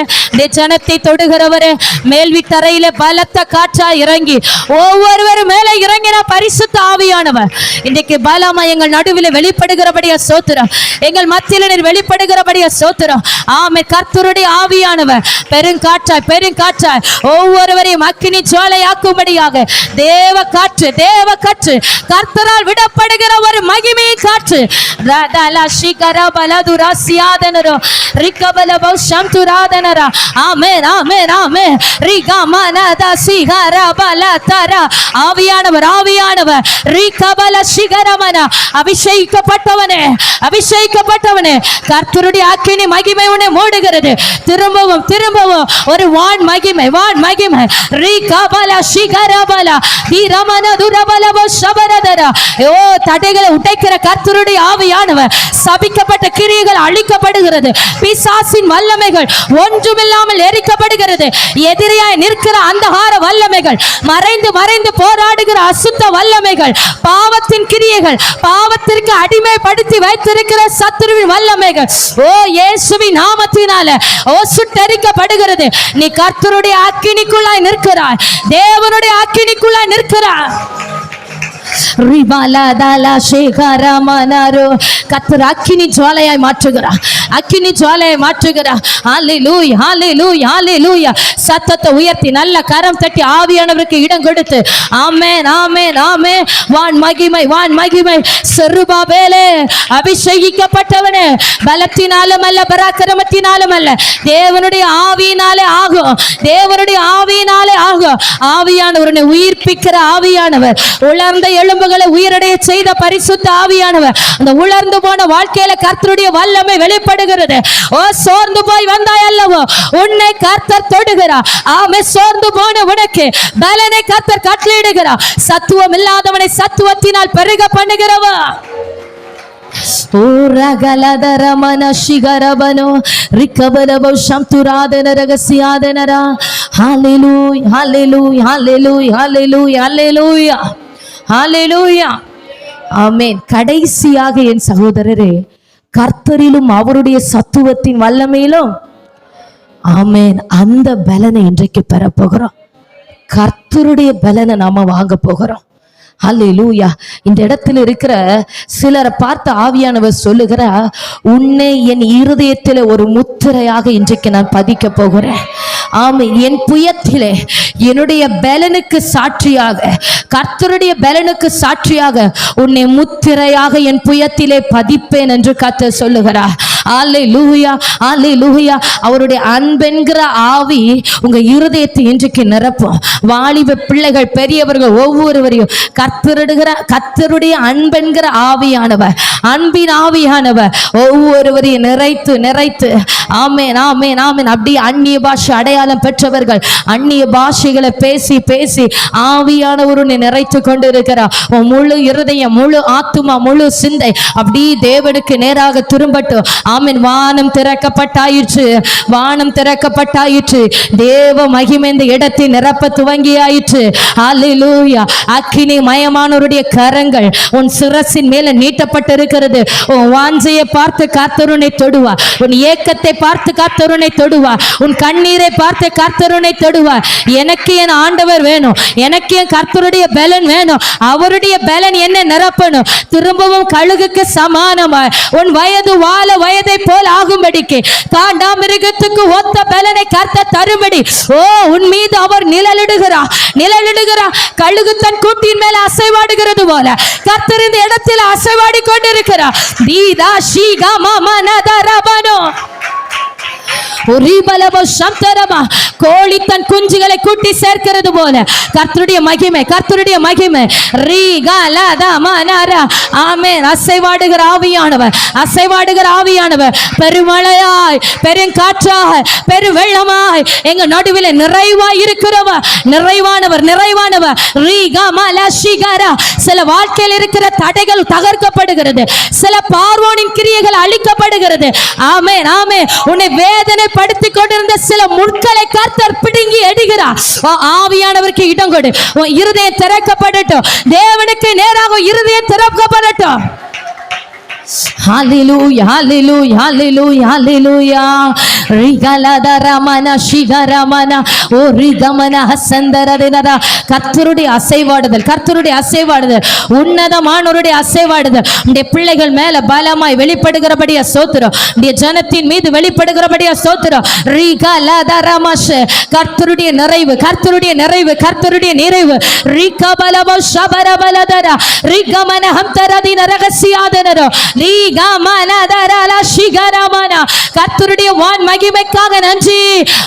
ஜனத்தை தொடுகிறவரே, மேல்வித்தரையில பலத்த காற்றா இறங்கி ஒவ்வொருவர் மேல இறங்கின பரிசுத்த ஆவியானவர் இன்றைக்கு பலமா எங்கள் நடுவில் வெளிப்படுகிறபடியா ஸ்தோத்திரம். எங்கள் மத்தியில் நீர் வெளிப்படுகிறபடியா ஸ்தோத்திரம். ஆமே. கர்த்தருடைய ஆவியானவர் பெருங்காற்றாய் பெருங்காற்றாய் ஒவ்வொருவரையும் அக்கினி ஜுவாலையாக்கும்படியாக தேவ காற்று தேவ காற்று, கர்த்தரால் விடப்படுகிற ஒரு மகிமை காற்று. ஆவியானவர் ஆவியானவர் அபிஷேகிக்கப்பட்டவனே அபிஷேகிக்கப்பட்டவனே, கர்த்தருடைய அக்கினி மகிமை உன்னை மூடுகிறது. திரும்பவும் திரும்பவும் ஒரு வான் மகிமை வான் மகிமை. ஓ, தடைகளை உடைக்கிற கர்த்தருடைய ஆவியானவர். சபிக்கப்பட்ட கிரியைகள் அழிக்கப்படுகிறது. பிசாசின் வல்லமைகள் ஒன்றுமில்லாமல் எரிக்கப்படுகிறது. எதிரியாய் நிற்கிற அந்தகார வல்லமைகள், மறைந்து மறைந்து போராடுகிற அசுத்த வல்லமைகள், பாவத்தின் கிரியைகள், பாவத்திற்கு அடிமைப்படுத்தி வைத்திருக்கிற சத்துருவின் வல்லமைகள், ஓ இயேசுவின் நாமத்தினால ஓ சுட்டெரிக்கப்படுகிறது. நீ கர்த்தருடைய அக்கினிக்குள்ளாய் நிற்கிறாய், தேவனுடைய அக்கினிக்குள்ளாய் நிற்கிறாய். கர்த்தர் அக்கினி ஜுவாலையாய் மாற்றுகிறார், அக்கினி ஜுவாலையாய் மாற்றுகிறார். ஹல்லேலூயா ஹல்லேலூயா ஹல்லேலூயா. சத்தத்தை உயர்த்தி நல்ல கரம் தட்டி ஆவியானவருக்கு இடம் கொடுத்து ஆமென் ஆமென் ஆமென். வான் மகிமை வான் மகிமை. செருபாபேலே, அபிஷேகிக்கப்பட்டவனே, பலத்தினாலும் அல்ல பராக்கிரமத்தினாலும் அல்ல, தேவனுடைய ஆவியினாலே ஆகும், தேவனுடைய ஆவியினாலே ஆகும். ஆவியானவரை உயிர்ப்பிக்கிற ஆவியானவர், உலர்ந்த எலும்புகளை உயிரடைய செய்த பரிசுத்த ஆவியானவர். அந்த உலர்ந்து போன வாழ்க்கையில கர்த்தருடைய வல்லமை வெளிப்படுகிறது. ஓ, சோர்ந்து போய் வந்தாய் அல்லவோ, உன்னை கர்த்தர் தொடுகிறார். ஆமே. சோர்ந்து போன உனக்கு பலனை கர்த்தர் கட்டளையிடுகிறார். சத்துவம் இல்லாதவனை சத்துவத்தினால் பெருக பண்ணுகிறவா. ஆமென். கடைசியாக என் சகோதரரே, கர்த்தரிலும் அவருடைய சத்துவத்தின் வல்லமையிலும் ஆமென் அந்த பலனை இன்றைக்கு பெற போகிறோம். கர்த்தருடைய பலனை நாம வாங்க போகிறோம். ஹல்லேலூயா. இந்த இடத்துல இருக்கிற சிலரை பார்த்து ஆவியானவர் சொல்லுகிற, உன்னை என் இருதயத்தில் ஒரு முத்திரையாக இன்றைக்கு நான் பதிக்க போகிறேன். ஆமென். என் புயத்திலே என்னுடைய பலனுக்கு சாட்சியாக, கர்த்தருடைய பலனுக்கு சாட்சியாக உன்னை முத்திரையாக என் புயத்திலே பதிப்பேன் என்று கர்த்தர் சொல்லுகிறார். அல்லேலூயா அல்லேலூயா. அவருடைய அன்பென்கிற ஆவி உங்க இருதயத்தை இன்றைக்கு நிரப்பும். வாலிப பிள்ளைகள், பெரியவர்கள் ஒவ்வொருவரையும் கர்த்தருடைய அன்பென்கிற ஆவியானவர், அன்பின் ஆவியானவர் ஒவ்வொருவரையும் நிறைத்து நிறைத்து ஆமென் ஆமென் ஆமென். அப்படியே அந்நிய பாஷை அடையாளம் பெற்றவர்கள் அந்நிய பாஷைகளை பேசி பேசி ஆவியானவர் உன்னை நிறைத்து கொண்டு இருக்கிறார். முழு இருதயம், முழு ஆத்துமா, முழு சிந்தை அப்படியே தேவனுக்கு நேராக திரும்பட்டும். ஆமென். வானம் திறக்கப்பட்டாயிற்று, வானம் திறக்கப்பட்டாயிற்று. தேவ மகிமை இந்த இடத்தை நிரப்ப துவங்கியாயிற்று. அல்லேலூயா. அக்கினி மயமானவருடைய கரங்கள் உன் சிரசின் மேல நீட்டப்பட்டிருக்கிறது. உன் வாஞ்சையை பார்த்து கர்த்தர் உன்னை தொடுவார், உன் ஏக்கத்தை பார்த்து கர்த்தர் உன்னை தொடுவார், உன் கண்ணீரை வார்த்தை, கர்த்தருனை தொடுவார். எனக்கு என் ஆண்டவர் வேணும், எனக்கு என் கர்த்தருடைய பலன் வேணும், அவருடைய பலன் என்ன நிரப்பணும். திரும்பவும் கழுகுக்கு சமானமாய் உன் வயது வாழ வயதை போல் ஆகும்படிக்கு காண்டாமிருகத்துக்கு ஒத்த பலனை கர்த்தர் தரும்படி உன் மீது அவர் நிழலிடுகிறார். கழுகு தன் கூட்டின் மேல அசைவாடுகிறது போல கர்த்தர் இந்த இடத்தில் அசைவாடி கொண்டிருக்கிறார். தீதா ஷீகா மமனதரபனோ கோழி தன் குஞ்சுகளை கூட்டி சேர்க்கிறது போல கர்த்தருடைய மகிமை, கர்த்தருடைய மகிமை. அசைவாடுகிற ஆவியானவர், அசைவாடுகிற ஆவியானவர் பெருமழையாய், பெருங்காற்றாய், பெரு வெள்ளமாய் எங்க நடுவில் நிறைவாய் இருக்கிறவர், நிறைவானவர், நிறைவானவர். சில வாழ்க்கையில் இருக்கிற தடைகள் தகர்க்கப்படுகிறது, சில பார்வோனின் கிரியைகள் அழிக்கப்படுகிறது. ஆமென், ஆமென். உன்னை வேதனை படுத்திக் கொண்டிருந்த சில முட்களை கர்த்தர் பிடுங்கி எடுகிறார். ஆவியானவருக்கு இடம் கொடு. இருதயம் திறக்கப்படட்டும், தேவனுக்கு நேராக இருதயம் திறக்கப்படட்டும். Hallelujah, hallelujah, hallelujah, hallelujah. Rigalada ramana shigaramana o rigamana hasandaradinara. கர்த்தருடைய அசைவாடுதல், கர்த்தருடைய அசைவாடுதல், உன்னதமானவருடைய அசைவாடுதல் உடைய பிள்ளைகள் மேல பலமாய் வெளிப்படுகிறபடியா ஸ்தோத்திரம். உடைய ஜனத்தின் மீது வெளிப்படுகிறபடியா ஸ்தோத்திரம். ரிகலத ரமஷ கர்த்தருடைய நிறைவு, கர்த்தருடைய நிறைவு, கர்த்தருடைய நிறைவு. ரிகபலவ ஷபரபலதர ரிகமன ஹம்தரதின ரகசியாதனர கர்த்தருடைய வான் மகிமைக்காக நன்றி.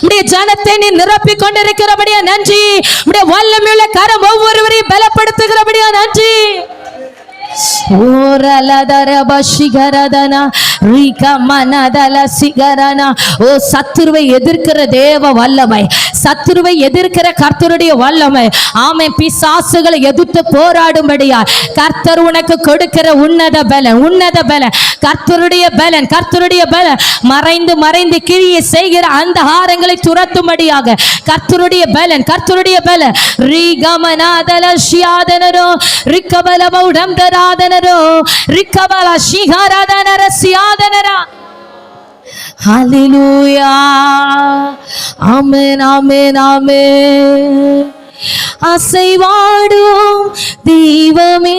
உடைய ஜனத்தை நீ நிரப்பிக் கொண்டிருக்கிறபடியா நன்றி. உடைய வல்லமையுள்ள கரம் ஒவ்வொருவரையும் பலப்படுத்துகிறபடியா நன்றி. சத்துருவை எதிர்க்கிற தேவ வல்லமை, சத்துருவை எதிர்க்கிற கர்த்தருடைய வல்லமை. ஆமென். பிசாசுகளை எதிர்த்து போராடும்படியா கர்த்தர் உனக்கு கொடுக்கிற உன்னத பலன், உன்னத பலன், கர்த்தருடைய பலன், கர்த்தருடைய பலன். மறைந்து மறைந்து கிரியை செய்கிற அந்த ஹாரங்களை துரத்தும்படியாக கர்த்தருடைய பலன், கர்த்தருடைய பலன். ரிகமனாதல ஷியாதனரோ ரிக்கபலபௌடம் தராதனரோ ரிக்கபல ஷிகாராதனர சியாதனரா. ஹல்லேலூயா. ஆமென், ஆமென், ஆமென். அசைவாடும் தெய்வமே,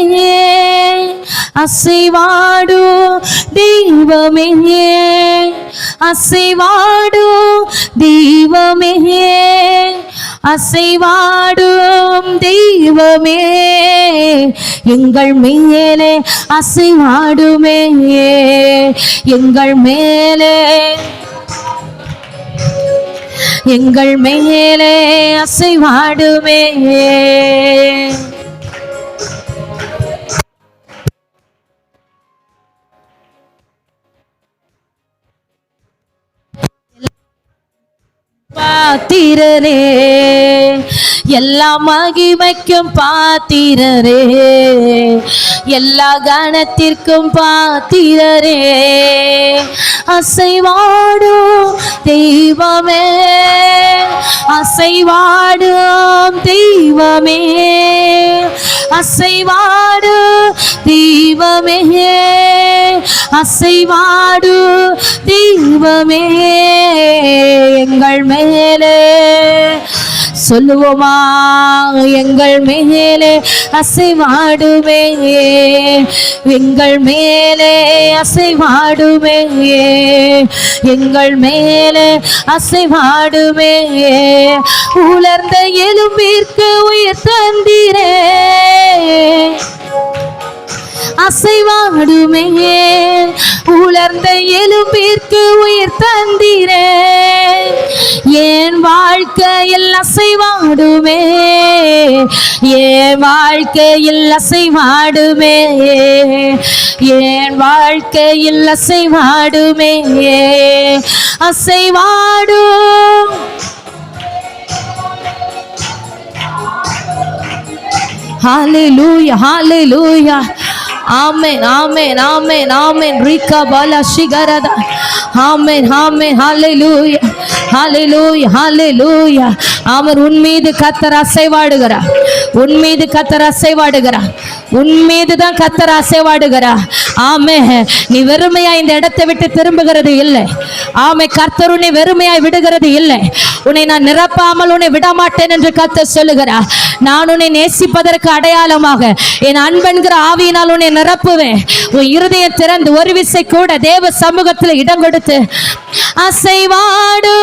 அசைவாடும் தெய்வமே, அசைவாடும் தெய்வமே, அசைவாடும் தெய்வமே எங்கள் மேலே அசைவாடுமே, எங்கள் மேலே, எங்கள் மேலே அசைவாடுமே. பாத்திரரே, எல்லா மகிமைக்கும் பாத்திரரே, எல்லா கணத்திற்கும் பாத்திரரே, அசைவாடும் தெய்வமே, அசைவாடும் தெய்வமே, அசைவாடும் தெய்வமே, அசைவாடும் தெய்வமே எங்கள் மேலே. சொல்லுவோமா? எங்கள் மேலே அசைவாடுமே, எங்கள் மேலே அசைவாடுமே, எங்கள் மேலே அசைவாடுமே. உலர்ந்த எலும்பிற்கு உயிர் தந்தீரே, அசைவாடுமே. உலர்ந்த எலும்பிற்கு உயிர் தந்தீரே, என் வாழ்க்கையில் அசைவாடுமே, என் வாழ்க்கையில் அசைவாடுமே, என் வாழ்க்கையில் அசைவாடுமே, அசைவாடும். ஹல்லேலூயா, ஹல்லேலூயா. ஆமென், ஆமென், ஆமென், ஆமென். ரிகா பாலா ஷிகரதா. ஆமென், ஆமென். ஹல்லேலூயா, ஹல்லேலூயா, ஹல்லேலூயா. ஆமென். உன் மீது கர்த்தர் அசைவாடுகிறார், உன் மீது கர்த்தர் அசைவாடுகிறார், உன் மீது தான் கர்த்தர் அசைவாடுகிறார். ஆமென். நீ வெறுமையா இந்த இடத்தை விட்டு திரும்புகிறது இல்லை. ஆமென். கர்த்தர் உன்னை வெறுமையாய் விடுகிறது இல்லை. உன்னை நான் நிரப்பாமல் உன்னை விடமாட்டேன் என்று கர்த்தர் சொல்லுகிறார். நான் உன்னை நேசிப்பதற்கு அடையாளமாக என் அன்பென்கிற ஆவியினால் உன்னை நிரப்புவேன். உன் இருதயம் திறந்து ஒரு விசை கூட தேவ சமூகத்தில் இடம் கொடுத்து அசைவாடு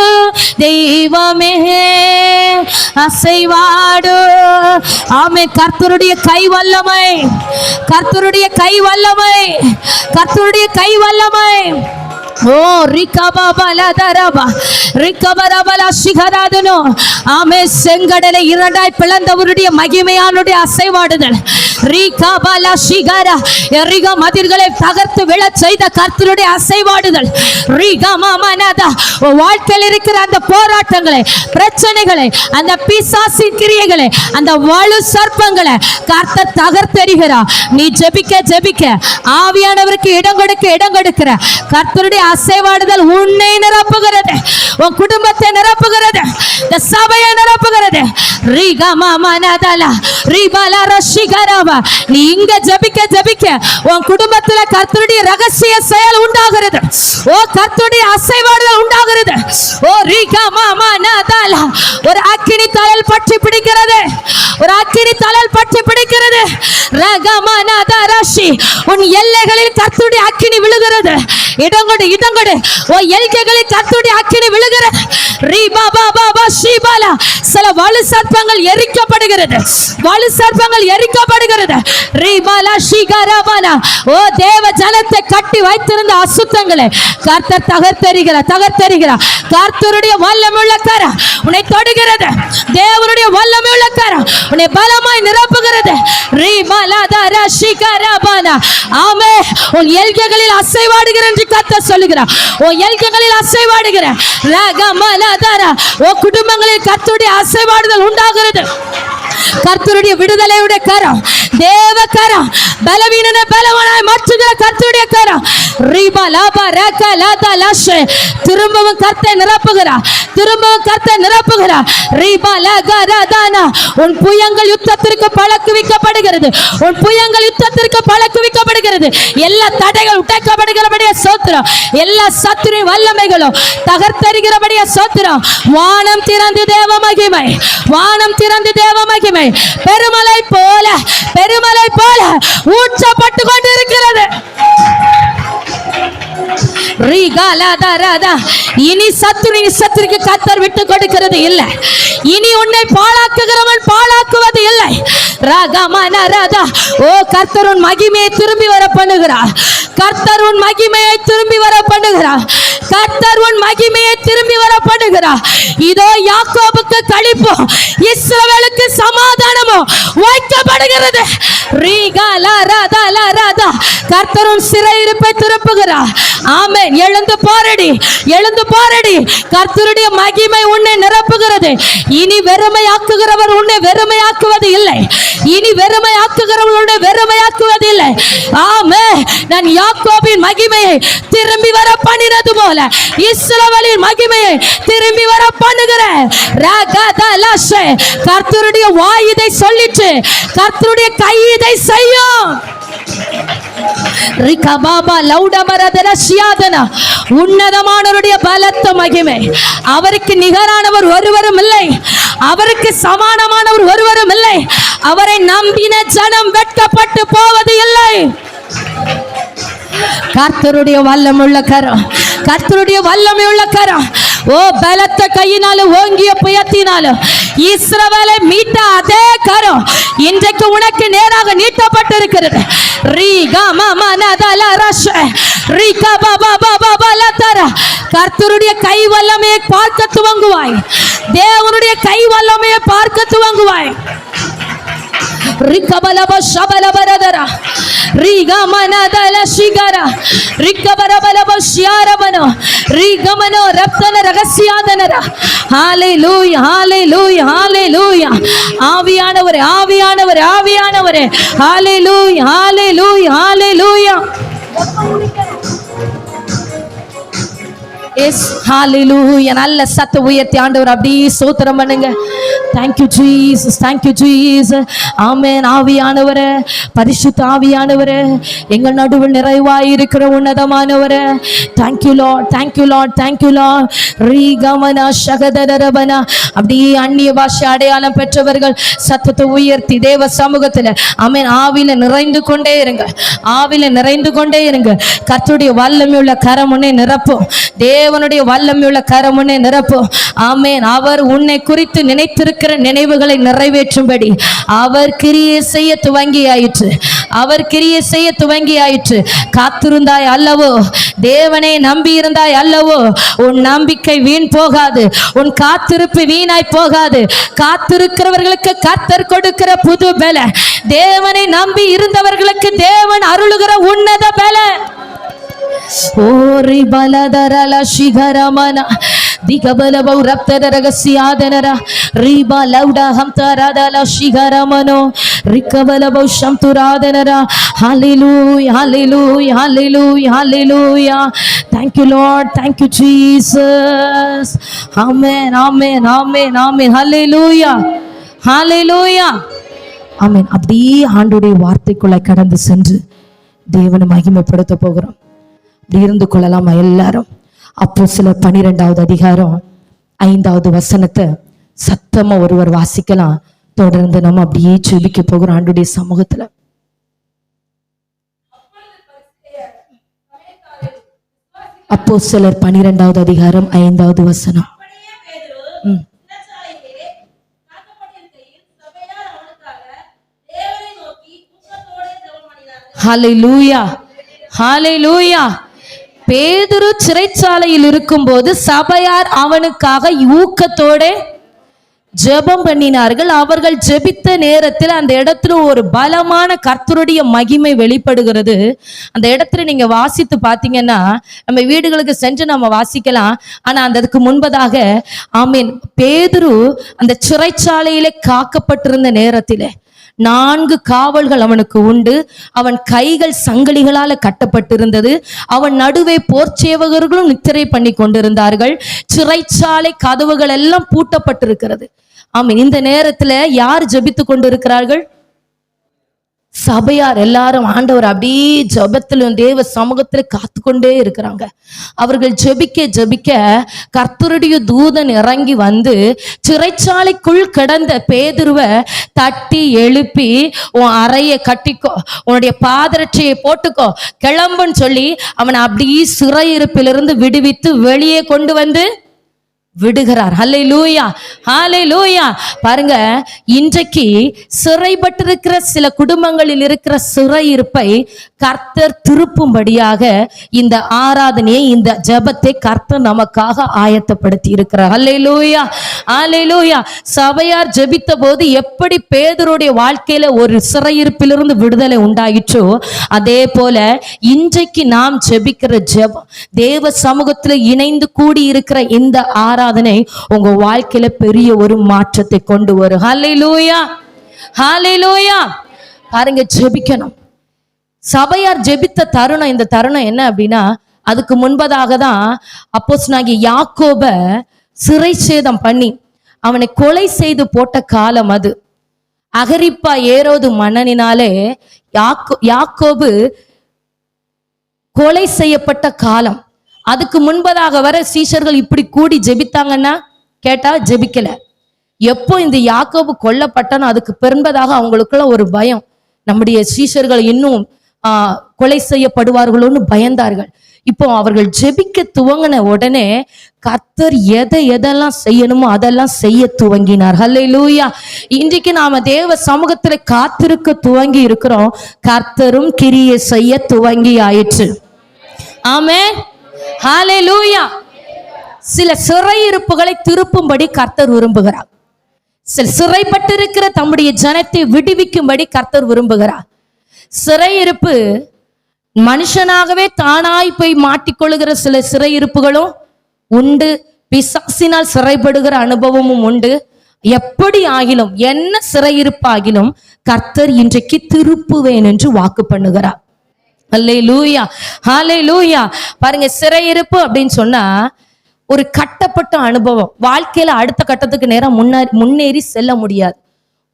தெய்வமே அசைவாடு. ஆமே. கர்த்தருடைய கை வல்லமை, கர்த்தருடைய கை வல்லமை, கர்த்தருடைய கை வல்லமை. ஓ ரிகபபலதரப ரிகபரபல சிகராதனோ. ஆமே. செங்கடலை இரண்டாய் பிளந்தவருடைய மகிமையானுடைய அசைவாடுதல். ரிகபல சிகர எரிக மதில்களை தகர்த்து விழச் செய்த கர்த்தருடைய அசைவாடுதல். ரிகமமனத வாழ்க்கையில் இருக்கிற அந்த போராட்டங்களை, பிரச்சனைகளை, அந்த பிசாசின் கிரியைகளை, அந்த வலு சர்ப்பங்களை கர்த்தர் தகர்த்தெறிகிறார். நீ ஜெபிக்க ஜெபிக்க ஆவியானவருக்கு இடம் கொடுக்க இடம் கொடுக்கிற கர்த்தருடைய அசைவாடுதல் உன்னை நிரப்புகிறது, உன் குடும்பத்தை நிரப்புகிறது, இந்த சபையை நிரப்புகிறது. நீ இங்க ஜெபிக்க ஜெபிக்க உன் குடும்பத்துல கர்த்தருடைய ரகசிய செயல் உண்டாகிறது. ஓ கர்த்தருடைய அசைவாடுதல் உண்டாகிறது. ஓ ரிகமமனதல ஒரு அக்கினி தழல் பற்றி பிடிக்கிறது, ஒரு அக்கினி தழல் பற்றி பிடிக்கிறது. ரகமனதரஷி உன் எல்லைகளில் கர்த்தருடைய அக்கினி விழுகிறது. இடங்கொடு இடங்கொடு ஓ எல்கைகளில் கர்த்தருடைய அக்கினி விழுகிறது. ரிபபபப ஷிபலா சில வலு சர்ப்பங்கள் எரிக்கப்படுகிறது, வலு சர்ப்பங்கள் எரிக்கப்படுகிறது. ரிபலா ஷிகரபலா ஓ தேவ ஜனத்தை கட்டி வைத்திருந்த அசுத்தங்களை கர்த்தர் தகர்த்தெறிகிறார், தகர்த்தெறிகிறார். கர்த்தருடைய வல்லமையுள்ள கரம் உன்னை தொடுகிறது, தேவனுடைய வல்லமையுள்ள கரம் உன்னை பலமாய் நிரப்புகிறது. ரிபலதர ஷிகரபலா ஆமே. உன் எல்கைகளில் அசைவாடுகிற என்று கர்த்தர் சொல்லுகிறார். ஓ எல்கைகளில் அசைவாடுகிற ரகமலதர ஓ குடும்பங்களில் கர்த்தருடைய அசைவாடுதல் உண்டாகிறது. கர்த்தருடைய விடுதலையுடைய கரம், தேவ கரம், பலவீனனை பலவானாய் மாற்றுகிற கர்த்தருடைய கரம். திரும்பவும் கர்த்தரை நிரப்புகிறார், திரும்பவும் கர்த்தரை நிரப்புகிறார். உன் புயங்கள் யுத்தத்திற்கு பழக்குவிக்கப்படுகிறது, உன் புயங்கள் யுத்தத்திற்கு பழக்குவிக்கப்படுகிறது. எல்லா தடைகள் உடைக்கப்படுகிறபடியே சோத்திரம், எல்லா சத்துரு வல்லமைகளும் தகர்த்தெறிகிறபடியே சோத்திரம். வானம் திறந்து தேவ மகிமை, வானம் திறந்து தேவ மகிமை பெருமலை போல, பெருமலை போல ஊற்றப்பட்டு கொண்டிருக்கிறது. இனி சத்துருக்கு கர்த்தர் விட்டு கொடுக்கிறது இல்லை. இனி உன்னை பாழாக்குகிறவன் பாழாக்குவது இல்லை. ஓ கர்த்தர் உன் மகிமையை திரும்பி வர பண்ணுகிறார், கர்த்தர் உன் மகிமையை திரும்பி வர பண்ணுகிறார், கர்த்தர் உன் மகிமையை திரும்பி வர பண்ணுகிறார். இதோ யாக்கோபுக்கு களிப்போ இஸ்ரவேலுக்கு சமாதானமோ வைக்கப்படுகிறது. கர்த்தர் உன் சிறையிருப்பை திருப்புகிறார். ஆமென். எழுந்து போரடி, எழுந்து போரடி. கர்த்தருடைய மகிமை உன்னை நிரப்புகிறது. இனி வெறுமையாக்குகிறவர் உன்னை வெறுமையாக்குவது இல்லை, இனி வெறுமையாக்குகிறவர் உன்னை வெறுமையாக்குவது இல்லை. ஆமென். நான் யாக்கோபின் மகிமையை திரும்பி வர பண்ணினது போல இஸ்ரவேலின் மகிமையை திரும்பி வர பண்ணுகிறேன். கர்த்தருடைய வாய் இதை சொல்லிச்சு, கர்த்தருடைய கை இதை செய்யும். உன்னதமானவருடைய பலத்த மகிமை, அவருக்கு நிகரானவர் ஒருவரும் இல்லை, அவருக்கு சமானமானவர் ஒருவரும் இல்லை. அவரை நம்பின ஜனம் வெட்கப்பட்டு போவது இல்லை. கர்த்தருடைய வல்லமுள்ள கரம், கர்த்தருடைய வல்லமையுள்ள கரம். ஓ பலத்த கையினாலும் ஓங்கிய புயத்தினாலும் இஸ்ரவேலை மீட்ட அதே கரம் இன்றைக்கு உனக்கு நேராக நீட்டப்பட்டிருக்கிறது. கர்த்தருடைய கை வல்லமையை பார்க்க துவங்குவாய், தேவனுடைய கை வல்லமையை பார்க்க துவங்குவாய். ரிகபலப ஷபலபரதரா ரிகமனதல ஷிகரா ரிகபரபலப ஷியாரபனோ ரிகமனோ ரப்தன ரகசியாதனரா. ஹalleluya ஹalleluya ஹalleluya. ஆவியானவரே ஆவியானவரே ஆவியானவரே ஹalleluya ஹalleluya ஹalleluya. எஸ் ஹalleluya. நல்ல சத்த உயர்த்தி ஆண்டவர் அப்படியே ஸ்தோத்திரம் பண்ணுங்க. Thank you Jesus, thank you Jesus. Amen. ஆவியானவரே, பரிசுத்த ஆவியானவரே, எங்கள் நடுவில் நிறைவாய் இருக்கிற உன்னதமானவரே, thank you Lord, thank you Lord, thank you Lord. ரீகமனா ஷகதரபனா. அப்படியே அந்நிய பாஷை அடையாளம் பெற்றவர்கள் சத்தத்தை உயர்த்தி தேவ சமூகத்தில் ஆமென் ஆவில நிறைந்து கொண்டே இருங்க, ஆவில நிறைந்து கொண்டே இருங்க. கர்த்தருடைய வல்லமையுள்ள கரம் உன்னை நிரப்பும், தேவனுடைய வல்லமையுள்ள கரம் உன்னை நிரப்பும். ஆமென். அவர் உன்னை குறித்து நினைத்திருக்கிற நினைவுகளை நிறைவேற்றும்படி அவர் கிரியை செய்ய துவங்கியாயிற்று, அவர் கிரியை செய்ய துவங்கியாயிற்று. காத்திருந்தாய் அல்லவோ, தேவனை நம்பி இருந்தாய் அல்லவோ, உன் நம்பிக்கை வீண் போகாது, உன் காத்திருப்பு வீணாய் போகாது. காத்திருக்கிறவர்களுக்கு கர்த்தர் கொடுக்கிற புது பல, தேவனை நம்பி இருந்தவர்களுக்கு தேவன் அருளுகிற உன்னத பல. ஓரி பலதரல சிகரமன திகபலபௌ ரப்தரகசியாதனர ரீபா லௌடா ஹம்தரதல சிகரமனோ ரிகபலபௌ ஷம்துராதனர. ஹalleluya, hallelujah, hallelujah, hallelujah. Thank you Lord, thank you Jesus. Amen, amen, amen, amen. Hallelujah, hallelujah, amen. அப்படியே ஆண்டவருடைய வார்த்தைக்குள்ள கடந்து சென்று தேவனை மகிமைப்படுத்த போகிறோம். அப்படி இருந்து கொள்ளலாமா எல்லாரும்? அப்போஸ்தலர் 12வது அதிகாரம் 5வது வசனத்தை சத்தமா ஒருவர் வாசிக்கலாம். தொடர்ந்து நம்ம அப்படியே ஜெபிக்க போகிறோம் ஆண்டவருடைய சமூகத்துல. அப்போஸ்தலர் 12வது அதிகாரம் 5வது வசனம். ஹல்லேலூயா, ஹல்லேலூயா. பேதுரு சிறைச்சாலையில் இருக்கும்போது சபையார் அவனுக்காக ஊக்கத்தோட ஜெபம் பண்ணினார்கள். அவர்கள் ஜெபித்த நேரத்தில் அந்த இடத்துல ஒரு பலமான கர்த்தருடைய மகிமை வெளிப்படுகிறது. அந்த இடத்துல நீங்க வாசித்து பார்த்தீங்கன்னா, நம்ம வீடுகளுக்கு சென்று நம்ம வாசிக்கலாம். ஆனா அதுக்கு முன்பதாக ஆமீன், பேதுரு அந்த சிறைச்சாலையிலே காக்கப்பட்டிருந்த நேரத்திலே 4 காவல்கள் அவனுக்கு உண்டு. அவன் கைகள் சங்கிலிகளால கட்டப்பட்டிருந்தது. அவன் நடுவே போர்ச்சேவகர்களும் நித்திரை பண்ணி கொண்டிருந்தார்கள். சிறைச்சாலை கதவுகள் எல்லாம் பூட்டப்பட்டிருக்கிறது. ஆமீன். இந்த நேரத்துல யார் ஜெபித்து கொண்டிருக்கிறார்கள்? சபையார் எல்லாரும் ஆண்டவர் அப்படியே ஜெபத்திலும் தேவ சமூகத்துல காத்து கொண்டே இருக்கிறாங்க. அவர்கள் ஜெபிக்க ஜெபிக்க கர்த்தருடைய தூதன் இறங்கி வந்து சிறைச்சாலைக்குள் கிடந்த பேதுருவை தட்டி எழுப்பி, உன் அறையை கட்டிக்கோ, உன்னுடைய பாதரட்சியை போட்டுக்கோ, கிளம்புன்னு சொல்லி அவனை அப்படியே சிறையிருப்பிலிருந்து விடுவித்து வெளியே கொண்டு வந்து விடுகிறார். ஹல்லேலூயா, ஹல்லேலூயா. பாருங்க, இன்றைக்கு சிறைப்பட்டிருக்கிற சில குடும்பங்களில் இருக்கிற சிறையிருப்பை கர்த்தர் திருப்பும்படியாக இந்த ஆராதனையை, இந்த ஜெபத்தை கர்த்தர் நமக்காக ஆயத்தப்படுத்தி இருக்கிறார். ஹல்லேலூயா, ஹல்லேலூயா. சபையார் ஜெபித்த போது எப்படி பேதுருடைய வாழ்க்கையில ஒரு சிறையிருப்பிலிருந்து விடுதலை உண்டாயிற்றோ, அதே போல இன்றைக்கு நாம் ஜெபிக்கிற ஜெபம், தேவ சமூகத்தில் இணைந்து கூடி இருக்கிற இந்த ஆராதனை உங்க வாழ்க்கையில பெரிய ஒரு மாற்றத்தை கொண்டு வரும். ஹல்லேலூயா, ஹல்லேலூயா. பாருங்க, ஜெபிக்கணும். சபையார் ஜெபித்த தருணம், இந்த தருணம் என்ன அப்படின்னா, அதுக்கு முன்பதாக தான் அப்போஸ்தலனாகிய யாக்கோபை சிறை சேதம் பண்ணி அவனை கொலை செய்து போட்ட காலம் அது. அகிரிப்பா ஏரோது மன்னனினாலே யாக்கோபு கொலை செய்யப்பட்ட காலம். அதுக்கு முன்பதாக வர சீஷர்கள் இப்படி கூடி ஜெபித்தாங்கன்னா கேட்டா ஜெபிக்கல. எப்போ இந்த யாக்கோபு கொல்லப்பட்டானோ அதுக்கு பின்பதாக அவங்களுக்குள்ள ஒரு பயம், நம்முடைய சீஷர்கள் இன்னும் கொலை செய்யப்படுவார்களோன்னு பயந்தார்கள். இப்போ அவர்கள் ஜெபிக்க துவங்கின உடனே கர்த்தர் எதெல்லாம் செய்யணுமோ அதெல்லாம் செய்ய துவங்கினார். ஹல்லேலூயா. இன்றைக்கு நாம தேவ சமூகத்துல காத்திருக்க துவங்கி இருக்கிறோம். கர்த்தரும் கிரியை செய்ய துவங்கி ஆயிற்று. ஆமென், ஹல்லேலூயா. சில சிறையிருப்புகளை திருப்பும்படி கர்த்தர் விரும்புகிறார். சில சிறைப்பட்டிருக்கிற தம்முடைய ஜனத்தை விடுவிக்கும்படி கர்த்தர் விரும்புகிறார். சிறையிருப்பு மனுஷனாகவே தானாய் போய் மாட்டிக்கொள்ளுகிற சில சிறையிருப்புகளும் உண்டு. பிசாசினால் சிறைப்படுகிற அனுபவமும் உண்டு. எப்படி ஆகிலும், என்ன சிறையிருப்பாகிலும் கர்த்தர் இன்றைக்கு திருப்புவேன் என்று வாக்கு பண்ணுகிறார். ஹல்லேலூயா, ஹல்லேலூயா. பாருங்க, சிறையிருப்பு அப்படின்னு சொன்னா ஒரு கட்டப்பட்ட அனுபவம். வாழ்க்கையில அடுத்த கட்டத்துக்கு நேரம் முன்னேறி செல்ல முடியாது.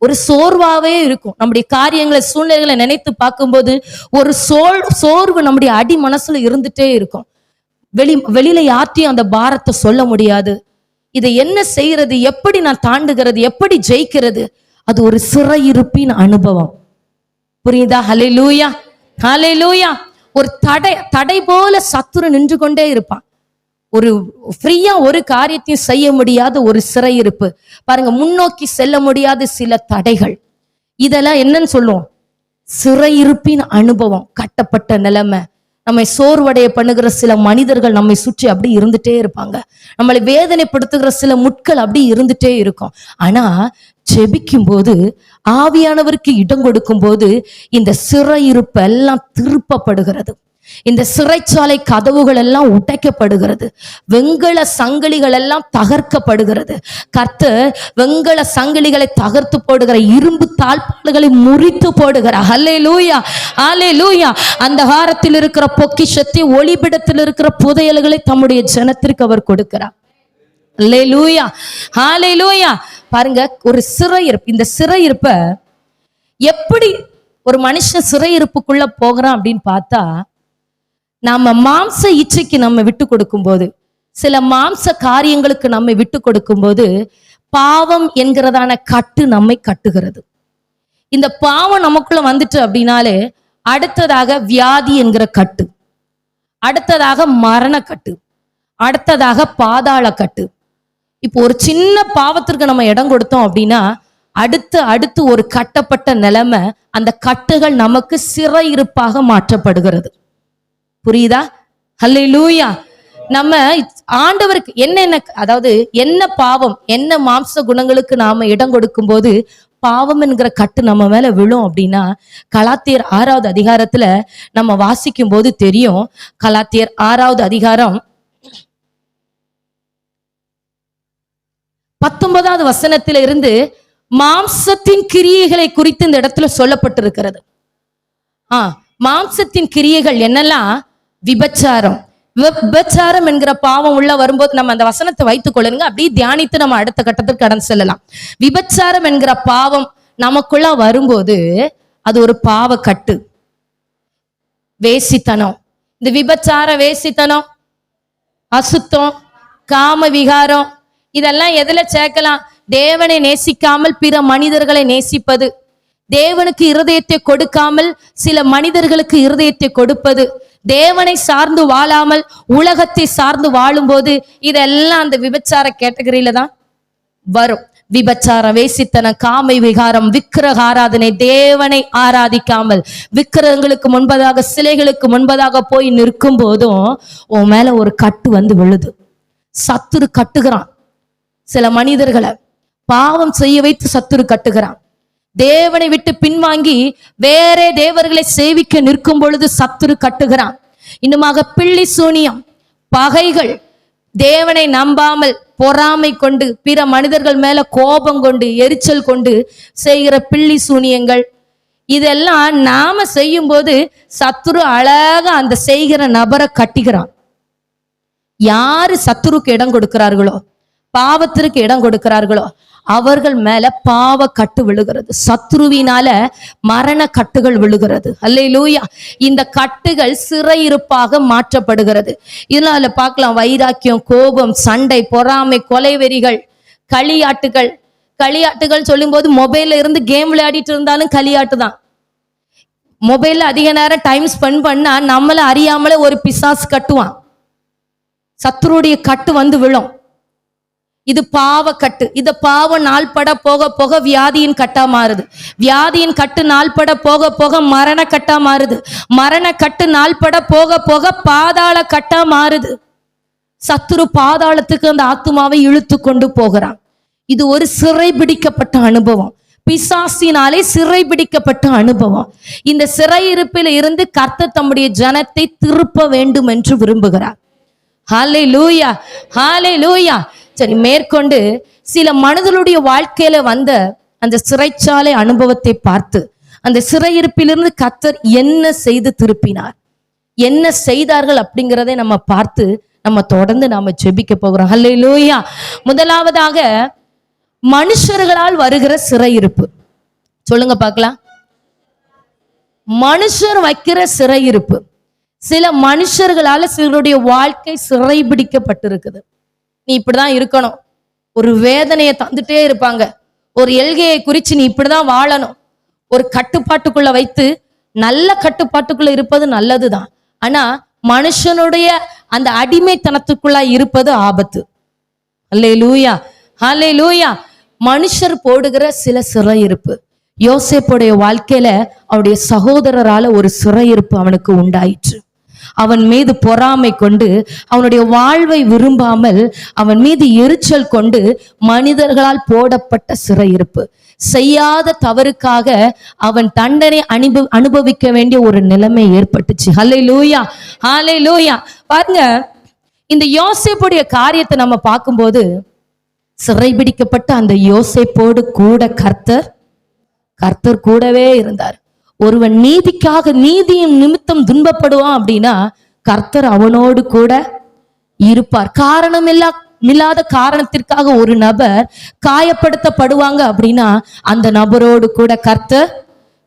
ஒரு சோர்வாவே இருக்கும். நம்முடைய காரியங்களை, சூழ்நிலைகளை நினைத்து பார்க்கும்போது ஒரு சோர்வு நம்முடைய அடி மனசுல இருந்துட்டே இருக்கும். வெளியில யார்ட்டையும் அந்த பாரத்தை சொல்ல முடியாது. இதை என்ன செய்யறது, எப்படி நான் தாண்டுகிறது, எப்படி ஜெயிக்கிறது? அது ஒரு சிறையிருப்பின் அனுபவம். புரியுதா? ஹல்லேலூயா, ஹல்லேலூயா. ஒரு தடை போல சத்துரு நின்று கொண்டே இருப்பான். ஒரு ஃப்ரீயா ஒரு காரியத்தையும் செய்ய முடியாத ஒரு சிறையிருப்பு பாருங்க. முன்னோக்கி செல்ல முடியாத சில தடைகள், இதெல்லாம் என்னன்னு சொல்லுவோம்? சிறையிருப்பின் அனுபவம். கட்டப்பட்ட நிலைமை, நம்மை சோர்வடைய பண்ணுகிற சில மனிதர்கள் நம்மை சுற்றி அப்படி இருந்துட்டே இருப்பாங்க. நம்மளை வேதனைப்படுத்துகிற சில முட்கள் அப்படி இருந்துட்டே இருக்கும். ஆனா ஜெபிக்கும் போது, ஆவியானவருக்கு இடம் கொடுக்கும் போது இந்த சிறையிருப்பு எல்லாம் திருப்பப்படுகிறது. இந்த சிறைச்சாலை கதவுகள் எல்லாம் உடைக்கப்படுகிறது. வெண்கல சங்கிலிகள் எல்லாம் தகர்க்கப்படுகிறது. கர்த்தர் வெண்கல சங்கிலிகளை தகர்த்து போடுகிற, இரும்பு தாழ்பால்களை முறித்து போடுகிறார். ஹல்லேலூயா, ஹல்லேலூயா. அந்தகாரத்தில் இருக்கிற பொக்கிஷத்தை, ஒளிபிடத்தில் இருக்கிற புதையல்களை தம்முடைய ஜனத்திற்கு அவர் கொடுக்கிறார். ஹல்லேலூயா, ஹல்லேலூயா. பாருங்க, ஒரு சிறையிருப்பு. இந்த சிறையிருப்ப எப்படி ஒரு மனுஷன் சிறையிருப்புக்குள்ள போகிறான் அப்படின்னு பார்த்தா, நாம மாம்ச இச்சைக்கு நம்ம விட்டு கொடுக்கும் போது, சில மாம்ச காரியங்களுக்கு நம்ம விட்டு கொடுக்கும் போது, பாவம் என்கிறதான கட்டு நம்மை கட்டுகிறது. இந்த பாவம் நமக்குள்ள வந்துட்டு அப்படின்னாலே அடுத்ததாக வியாதி என்கிற கட்டு, அடுத்ததாக மரண கட்டு, அடுத்ததாக பாதாள கட்டு. இப்போ ஒரு சின்ன பாவத்திற்கு நம்ம இடம் கொடுத்தோம் அப்படின்னா அடுத்து ஒரு கட்டப்பட்ட நிலைமை, அந்த கட்டுகள் நமக்கு சிறையிருப்பாக மாற்றப்படுகிறது. புரியுதா? ஹல்லேலூயா. நம்ம ஆண்டவருக்கு என்ன அதாவது என்ன பாவம், என்ன மாம்ச குணங்களுக்கு நாம இடம் கொடுக்கும் போது பாவம் என்கிற கட்டு நம்ம மேல விழும் அப்படின்னா, கலாத்தியர் 6வது அதிகாரத்துல நம்ம வாசிக்கும் போது தெரியும். கலாத்தியர் 6வது அதிகாரம் 19வது வசனத்தில இருந்து மாம்சத்தின் கிரியைகளை குறித்து இந்த இடத்துல சொல்லப்பட்டிருக்கிறது. மாம்சத்தின் கிரியைகள் என்னெல்லாம்? விபச்சாரம். விபச்சாரம் என்கிற பாவம் உள்ள வரும்போது நம்ம அந்த வசனத்தை வைத்துக் கொள்ளுங்க, அப்படியே தியானித்து நம்ம அடுத்த கட்டத்துக்கு கடந்து செல்லலாம். விபச்சாரம் என்கிற பாவம் நமக்குள்ள வரும்போது அது ஒரு பாவ கட்டு. வேசித்தனம், இந்த விபச்சார, வேசித்தனம், அசுத்தம், காம விகாரம், இதெல்லாம் எதுல சேர்க்கலாம்? தேவனை நேசிக்காமல் பிற மனிதர்களை நேசிப்பது, தேவனுக்கு இருதயத்தை கொடுக்காமல் சில மனிதர்களுக்கு இருதயத்தை கொடுப்பது, தேவனை சார்ந்து வாழாமல் உலகத்தை சார்ந்து வாழும் போது இதெல்லாம் அந்த விபச்சார கேட்டகரியில தான் வரும். விபச்சாரம், வேசித்தனம், காமை விகாரம், விக்கிரக ஆராதனை, தேவனை ஆராதிக்காமல் விக்கிரகங்களுக்கு முன்பதாக, சிலைகளுக்கு முன்பதாக போய் நிற்கும் போதும் உன் மேல ஒரு கட்டு வந்து விழுது. சத்துரு கட்டுகிறான். சில மனிதர்களை பாவம் செய்ய வைத்து சத்துரு கட்டுகிறான். தேவனை விட்டு பின்வாங்கி வேற தேவர்களை சேவிக்க நிற்கும் பொழுது சத்துரு கட்டுகிறான். இன்னுமாக பிள்ளி சூனியம், பகைகள், தேவனை நம்பாமல் பொறாமை கொண்டு பிற மனிதர்கள் மேல கோபம் கொண்டு எரிச்சல் கொண்டு செய்கிற பிள்ளி சூனியங்கள், இதெல்லாம் நாம செய்யும் போது சத்துரு அழகா அந்த செய்கிற நபரை கட்டிக்கிறான். யாரு சத்துருக்கு இடம் கொடுக்கிறார்களோ, பாவத்திற்கு இடம் கொடுக்கிறார்களோ அவர்கள் மேல பாவ கட்டு விழுகிறது. சத்ருவினால மரண கட்டுகள் விழுகிறது. அல்லேலூயா. இந்த கட்டுகள் சிறையிருப்பாக மாற்றப்படுகிறது. இதனால பார்க்கலாம், வைராக்கியம், கோபம், சண்டை, பொறாமை, கொலைவெறிகள், களியாட்டுகள் சொல்லும் போது மொபைல்ல இருந்து கேம் விளையாடிட்டு இருந்தாலும் களியாட்டு தான். மொபைல்ல அதிக நேரம் டைம் ஸ்பெண்ட் பண்ணா நம்மள அறியாமலே ஒரு பிசாசு கட்டுவான். சத்துருடைய கட்டு வந்து விழும். இது பாவ கட்டு. இந்த பாவம் நாள்பட போக போக வியாதியின் கட்டா மாறுது. வியாதியின் கட்டு நாள்பட போக போக மரண கட்டா மாறுது. மரண கட்டு நாள்பட போக போக பாதாள கட்டா மாறுது. சத்துரு பாதாளத்துக்கு அந்த ஆத்துமாவை இழுத்து கொண்டு போகிறான். இது ஒரு சிறைபிடிக்கப்பட்ட அனுபவம். பிசாசினாலே சிறைபிடிக்கப்பட்ட அனுபவம். இந்த சிறையிருப்பில் இருந்து கர்த்தர் தம்முடைய ஜனத்தை திருப்ப வேண்டும் என்று விரும்புகிறார். ஹல்லேலூயா, ஹல்லேலூயா. சரி, மேற்கொண்டு சில மனிதர்களுடைய வாழ்க்கையில வந்த அந்த சிறைச்சாலை அனுபவத்தை பார்த்து அந்த சிறையிருப்பிலிருந்து கர்த்தர் என்ன செய்து திருப்பினார், என்ன செய்தார்கள் அப்படிங்கிறதை நம்ம பார்த்து நம்ம தொடர்ந்து நாம ஜெபிக்க போகிறோம். ஹல்லேலூயா. முதலாவதாக மனுஷர்களால் வருகிற சிறையிருப்பு. சொல்லுங்க பார்க்கலாம். மனுஷர் வைக்கிற சிறையிருப்பு. சில மனுஷர்களால சிலருடைய வாழ்க்கை சிறைபிடிக்கப்பட்டிருக்குது. நீ இப்படிதான் இருக்கணும், ஒரு வேதனையை தந்துட்டே இருப்பாங்க. ஒரு எல்கையை குறிச்சு நீ இப்படிதான் வாழணும், ஒரு கட்டுப்பாட்டுக்குள்ள வைத்து, நல்ல கட்டுப்பாட்டுக்குள்ள இருப்பது நல்லதுதான். ஆனா மனுஷனுடைய அந்த அடிமைத்தனத்துக்குள்ள இருப்பது ஆபத்து. அல்லேலூயா, அல்லேலூயா. மனுஷர் போடுகிற சில சிறையிருப்பு. யோசேப்புடைய வாழ்க்கையில அவருடைய சகோதரரால ஒரு சிறையிருப்பு அவனுக்கு உண்டாயிற்று. அவன் மீது பொறாமை கொண்டு, அவனுடைய வாழ்வை விரும்பாமல் அவன் மீது எரிச்சல் கொண்டு மனிதர்களால் போடப்பட்ட சிறையிருப்பு. செய்யாத தவறுக்காக அவன் தண்டனை அனுபவிக்க வேண்டிய ஒரு நிலைமை ஏற்பட்டுச்சு. ஹல்லேலூயா, ஹல்லேலூயா. பாருங்க, இந்த யோசேப்புடைய காரியத்தை நம்ம பார்க்கும்போது, சிறைபிடிக்கப்பட்ட அந்த யோசேப்போடு கூட கர்த்தர் கூடவே இருந்தார். ஒருவன் நீதிக்காக, நீதியின் நிமித்தம் துன்பப்படுவான் அப்படின்னா கர்த்தர் அவனோடு கூட இருப்பார். இல்லாத காரணத்திற்காக ஒரு நபர் காயப்படுத்தப்படுவாங்க அப்படின்னா அந்த நபரோடு கூட கர்த்தர்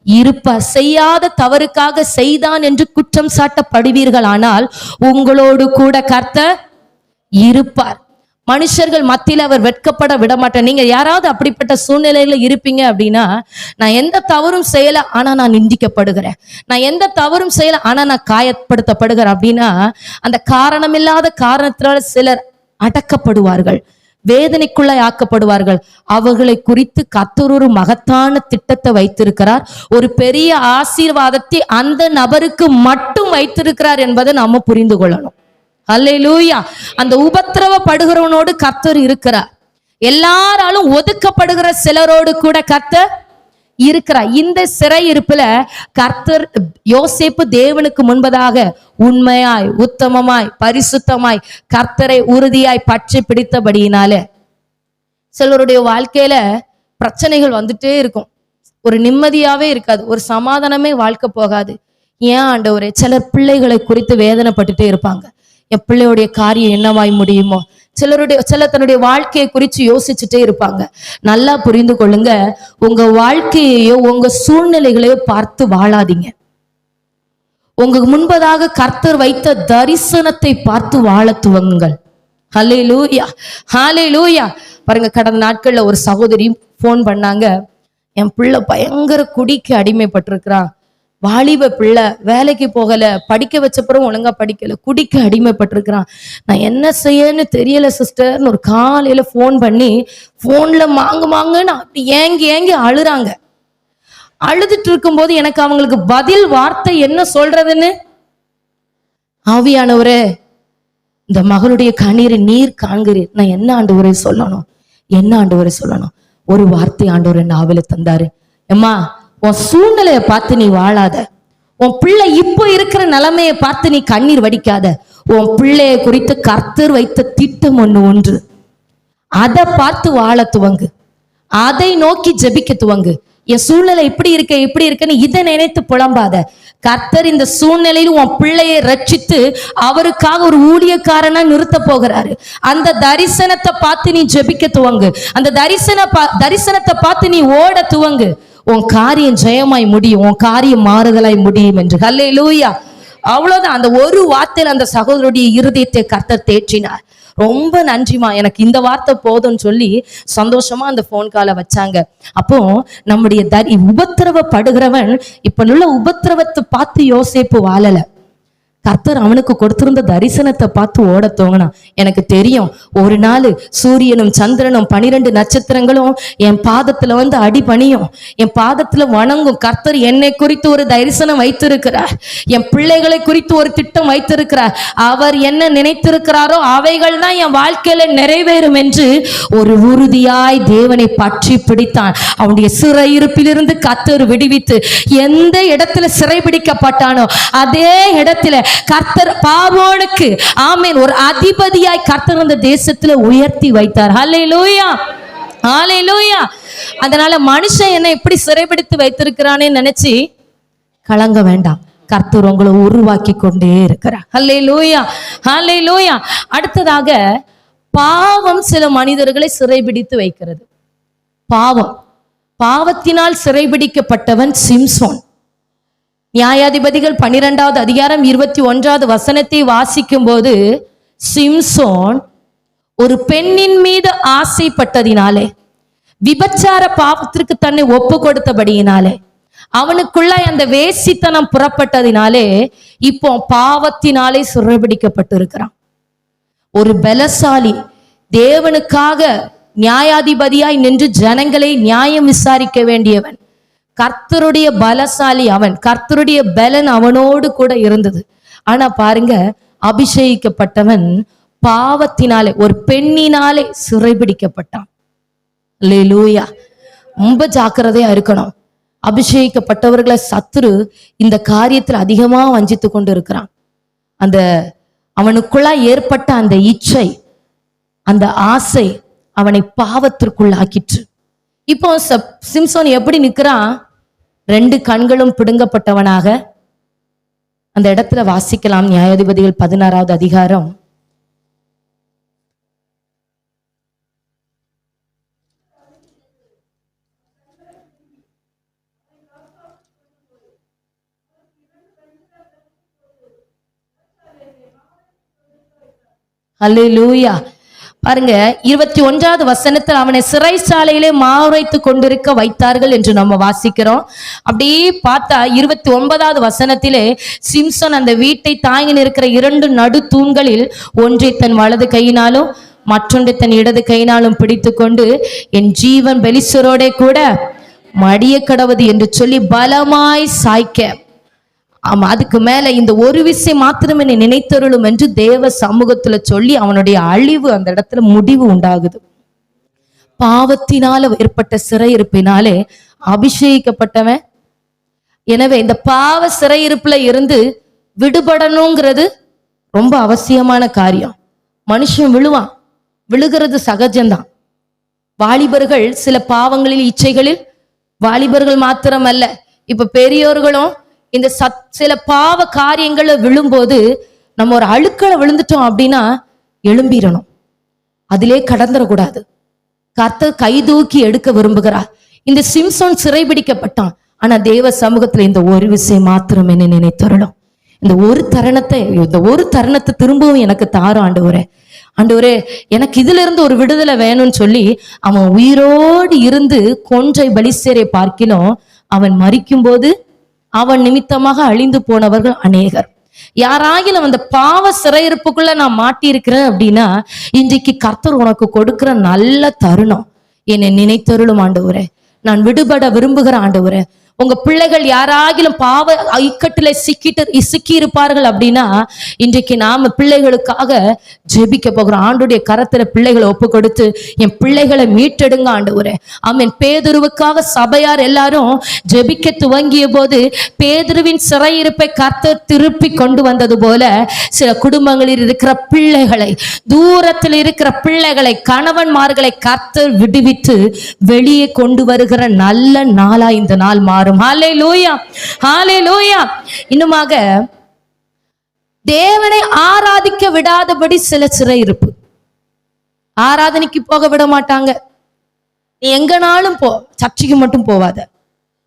இருப்பார். செய்யாத தவறுக்காக செய்தான் என்று குற்றம் சாட்டப்படுவீர்கள், ஆனால் உங்களோடு கூட கர்த்தர் இருப்பார். மனுஷர்கள் மத்தியில அவர் வெட்கப்பட விட மாட்டார். நீங்க யாராவது அப்படிப்பட்ட சூழ்நிலையில இருப்பீங்க அப்படின்னா, நான் எந்த தவறும் செய்யல ஆனா நான் நிந்திக்கப்படுகிறேன், நான் எந்த தவறும் செய்யல ஆனா நான் காயப்படுத்தப்படுகிறேன் அப்படின்னா, அந்த காரணமில்லாத காரணத்தினால சிலர் அடக்கப்படுவார்கள், வேதனைக்குள்ள ஆக்கப்படுவார்கள். அவர்களை குறித்து கர்த்தர் ஒரு மகத்தான திட்டத்தை வைத்திருக்கிறார். ஒரு பெரிய ஆசீர்வாதத்தை அந்த நபருக்கு மட்டும் வைத்திருக்கிறார் என்பதை நாம புரிந்து கொள்ளணும். அல்லேலூயா. அந்த உபத்திரவப்படுகிறவனோடு கர்த்தர் இருக்கிறார். எல்லாராலும் ஒதுக்கப்படுகிற சிலரோடு கூட கர்த்தர் இருக்கிறார். இந்த சிறையிருப்புல கர்த்தர் யோசேப்பு தேவனுக்கு முன்பதாக உண்மையாய், உத்தமமாய், பரிசுத்தமாய் கர்த்தரை உறுதியாய் பற்றி பிடித்தபடியினால சிலருடைய வாழ்க்கையில பிரச்சனைகள் வந்துட்டே இருக்கும், ஒரு நிம்மதியாவே இருக்காது, ஒரு சமாதானமே வாழ்க்கை போகாது. ஏன் ஆண்டவரே? சிலர் பிள்ளைகளை குறித்து வேதனைப்பட்டுட்டே இருப்பாங்க. என் பிள்ளையுடைய காரியம் என்னவாய் முடியுமோ? சிலர் தன்னுடைய வாழ்க்கையை குறித்து யோசிச்சுட்டே இருப்பாங்க. நல்லா புரிந்து கொள்ளுங்க, உங்க வாழ்க்கையையோ உங்க சூழ்நிலைகளையோ பார்த்து வாழாதீங்க. உங்க முன்பதாக கர்த்தர் வைத்த தரிசனத்தை பார்த்து வாழ துவங்குங்கள். ஹல்லேலூயா, ஹல்லேலூயா. பாருங்க, கடந்த நாட்கள்ல ஒரு சகோதரி போன் பண்ணாங்க, என் பிள்ளை பயங்கர குடிக்கு அடிமைப்பட்டிருக்கிறான், வாலிப பிள்ளை, வேலைக்கு போகல, படிக்க வச்சப்புறம் ஒழுங்கா படிக்கல, குடிக்க அடிமைப்பட்டிருக்கிறான், நான் என்ன செய்யன்னு தெரியல சிஸ்டர்னு ஒரு காலையில போன் பண்ணி போன்ல மாங்குன்னு அப்படி ஏங்கி அழுறாங்க. அழுதுட்டு இருக்கும்போது எனக்கு அவங்களுக்கு பதில் வார்த்தை என்ன சொல்றதுன்னு, ஆவியானவரே இந்த மகளுடைய கண்ணீரை நீர் காண்கிறீர், நான் என்ன ஆண்டவரே சொல்லணும், என்ன ஆண்டவரே சொல்லணும்? ஒரு வார்த்தை ஆண்டவரே நாவில தந்தாரு, எம்மா உன் சூழ்நிலையை பார்த்து நீ வாழாத, உன் பிள்ளை இப்போ இருக்கிற நிலைமையை பார்த்து நீ கண்ணீர் வடிக்காத, உன் பிள்ளைய குறித்து கர்த்தர் வைத்த திட்டம் ஒன்று, அதை பார்த்து வாழ துவங்கு, அதை நோக்கி ஜெபிக்க துவங்கு. என் சூழ்நிலை இப்படி இருக்குன்னு இதை நினைத்து புலம்பாத. கர்த்தர் இந்த சூழ்நிலையில் உன் பிள்ளையை ரட்சித்து அவருக்காக ஒரு ஊழியக்காரனா நிறுத்த போகிறாரு. அந்த தரிசனத்தை பார்த்து நீ ஜெபிக்க துவங்கு, அந்த தரிசனத்தை பார்த்து நீ ஓட துவங்கு. உன் காரியம் ஜெயமாய் முடியும், உன் காரியம் மாறுதலாய் முடியும் என்று. ஹல்லேலூயா. அவ்வளவுதான். அந்த ஒரு வார்த்தையில் அந்த சகோதரருடைய இருதயத்தை கர்த்தர் தேற்றினார். ரொம்ப நன்றிமா, எனக்கு இந்த வார்த்தை போதும்னு சொல்லி சந்தோஷமா அந்த போன் காலை வச்சாங்க. அப்போ நம்முடைய உபத்திரவப்படுகிறவன் இப்ப உள்ள உபத்திரவத்தை பார்த்து யோசேப்பு வாழல, கர்த்தர் அவனுக்கு கொடுத்திருந்த தரிசனத்தை பார்த்து ஓட துவங்கினான். எனக்கு தெரியும், ஒரு நாள் சூரியனும் சந்திரனும் 12 நட்சத்திரங்களும் என் பாதத்துல வந்து அடிபணியும், என் பாதத்துல வணங்கும். கர்த்தர் என்னை குறித்து ஒரு தரிசனம் வைத்திருக்கிறார், என் பிள்ளைகளை குறித்து ஒரு திட்டம் வைத்திருக்கிறார், அவர் என்ன நினைத்திருக்கிறாரோ அவைகள் தான் என் வாழ்க்கையில நிறைவேறும் என்று ஒரு உறுதியாய் தேவனை பற்றி பிடித்தான். அவனுடைய சிறையிருப்பிலிருந்து கர்த்தர் விடுவித்து எந்த இடத்துல சிறைபிடிக்கப்பட்டானோ அதே இடத்துல கர்த்தர் பார்வோனுக்கு ஆமென் ஒரு அதிபதியாய் கர்த்தர் அந்த தேசத்துல உயர்த்தி வைத்தார். ஹல்லேலூயா, ஹல்லேலூயா. அதனால மனுஷன் என்ன இப்படி சிறைபிடித்து வைத்திருக்கிறானே நினைச்சு கலங்க வேண்டாம். கர்த்தர் உங்களை உருவாக்கி கொண்டே இருக்கிறார். ஹல்லேலூயா, ஹல்லேலூயா. அடுத்ததாக, பாவம் சில மனிதர்களை சிறைபிடித்து வைக்கிறது. பாவத்தினால் சிறைபிடிக்கப்பட்டவன் சிம்சோன். நியாயாதிபதிகள் 12வது அதிகாரம் 21வது வசனத்தை வாசிக்கும் போது, சிம்சோன் ஒரு பெண்ணின் மீது ஆசைப்பட்டதினாலே, விபச்சார பாவத்திற்கு தன்னை ஒப்பு கொடுத்தபடியினாலே, அவனுக்குள்ள அந்த வேசித்தனம் புறப்பட்டதினாலே இப்போ பாவத்தினாலே சிறைபிடிக்கப்பட்டு இருக்கிறான். ஒரு பலசாலி, தேவனுக்காக நியாயாதிபதியாய் நின்று ஜனங்களை நியாயம் விசாரிக்க வேண்டியவன், கர்த்தருடைய பலசாலி அவன், கர்த்தருடைய பலன் அவனோடு கூட இருந்தது. ஆனா பாருங்க, அபிஷேகிக்கப்பட்டவன் பாவத்தினாலே, ஒரு பெண்ணினாலே சிறைபிடிக்கப்பட்டான். அல்லேலூயா. ரொம்ப ஜாக்கிரதையா இருக்கணும். அபிஷேகிக்கப்பட்டவர்களை சத்துரு இந்த காரியத்தில் அதிகமா வஞ்சித்து கொண்டு இருக்கிறான். அந்த அவனுக்குள்ளா ஏற்பட்ட அந்த இச்சை, அந்த ஆசை அவனை பாவத்திற்குள்ளாக்கிற்று. இப்போ சிம்சோன் எப்படி நிற்கிறான்? 2 கண்களும் பிடுங்கப்பட்டவனாக அந்த இடத்துல வாசிக்கலாம். நியாயாதிபதிகள் 16வது அதிகாரம் 'அல்லேலூயா. பாருங்க, 21வது வசனத்தில் அவனை சிறைச்சாலையிலே மாவுரைத்து கொண்டிருக்க வைத்தார்கள் என்று நம்ம வாசிக்கிறோம். அப்படியே பார்த்தா 29வது வசனத்திலே சிம்சன் அந்த வீட்டை தாங்கி நிற்கிற 2 நடு தூண்களில் ஒன்றை தன் வலது கையினாலும் மற்றொன்றை தன் இடது கையினாலும் பிடித்து கொண்டு, என் ஜீவன் பெலிஸ்தரோட கூட மடிய கடவுது என்று சொல்லி பலமாய் சாய்க்க, அதுக்கு மேல இந்த ஒரு விஷயம் மாத்திரம் என்னை நினைத்தருளும் என்று தேவ சமூகத்துல சொல்லி அவனுடைய அழிவு, அந்த இடத்துல முடிவு உண்டாகுது. பாவத்தினால ஏற்பட்ட சிறையிருப்பினாலே அபிஷேகிக்கப்பட்டவன். எனவே இந்த பாவ சிறையிருப்புல இருந்து விடுபடணுங்கிறது ரொம்ப அவசியமான காரியம். மனுஷன் விழுகிறது சகஜம்தான். வாலிபர்கள் சில பாவங்களில், இச்சைகளில், வாலிபர்கள் மாத்திரமல்ல, இப்ப பெரியோர்களும் இந்த சில பாவ காரியங்களை விழும்போது நம்ம ஒரு அழுக்களை விழுந்துட்டோம் அப்படின்னா எழும்பிடணும், அதிலே கடந்துடக்கூடாது. கர்த்தர் கை தூக்கி எடுக்க விரும்புகிறார். இந்த சிம்சோன் சிறைபிடிக்கப்பட்டான். ஆனா தேவ சமூகத்துல இந்த ஒரு விஷயம் மாத்திரம் என்ன நினைத்தருளும், இந்த ஒரு தருணத்தை திரும்பவும் எனக்கு தாரும் ஆண்டவரே, ஆண்டவரே எனக்கு இதுல இருந்து ஒரு விடுதலை வேணும்னு சொல்லி அவன் உயிரோடு இருந்து கொன்றை பெலிஸ்தரை பார்க்கிலும் அவன் மரிக்கும் போது அவன் நிமித்தமாக அழிந்து போனவர்கள் அநேகர். யாராகிலும் அந்த பாவ சிறையிருப்புக்குள்ள நான் மாட்டியிருக்கிறேன் அப்படின்னா இன்றைக்கு கர்த்தர் உனக்கு கொடுக்கிற நல்ல தருணம். என்னை நினைத்தருளும் ஆண்டவரே, நான் விடுபட விரும்புகிற ஆண்டவரே. உங்க பிள்ளைகள் யாராகிலும் பாவ இக்கட்டில சிக்கி இருப்பார்கள் அப்படின்னா இன்றைக்கு நாம பிள்ளைகளுக்காக ஜெபிக்க போகிறோம். ஆண்டுடைய கரத்துல பிள்ளைகளை ஒப்பு கொடுத்து என் பிள்ளைகளை மீட்டெடுங்க ஆண்டவரே. ஆமென். பேதுருவுக்காக சபையார் எல்லாரும் ஜெபிக்க துவங்கிய போது பேதுருவின் சிறையிருப்பை கர்த்தர் திருப்பி கொண்டு வந்தது போல சில குடும்பங்களில் இருக்கிற பிள்ளைகளை, தூரத்தில் இருக்கிற பிள்ளைகளை, கணவன்மார்களை கர்த்தர் விடுவித்து வெளியே கொண்டு வருகிற நல்ல நாளா இந்த நாள் மாறும். ஹல்லேலூயா, ஹல்லேலூயா. இன்னுமாக தேவனை ஆராதிக்க விடாதபடி சில சிறையிருப்பு, ஆராதனைக்கு போக விட மாட்டாங்க. நீ எங்கனாலும் போ, சர்ச்சைக்கு மட்டும் போவாத.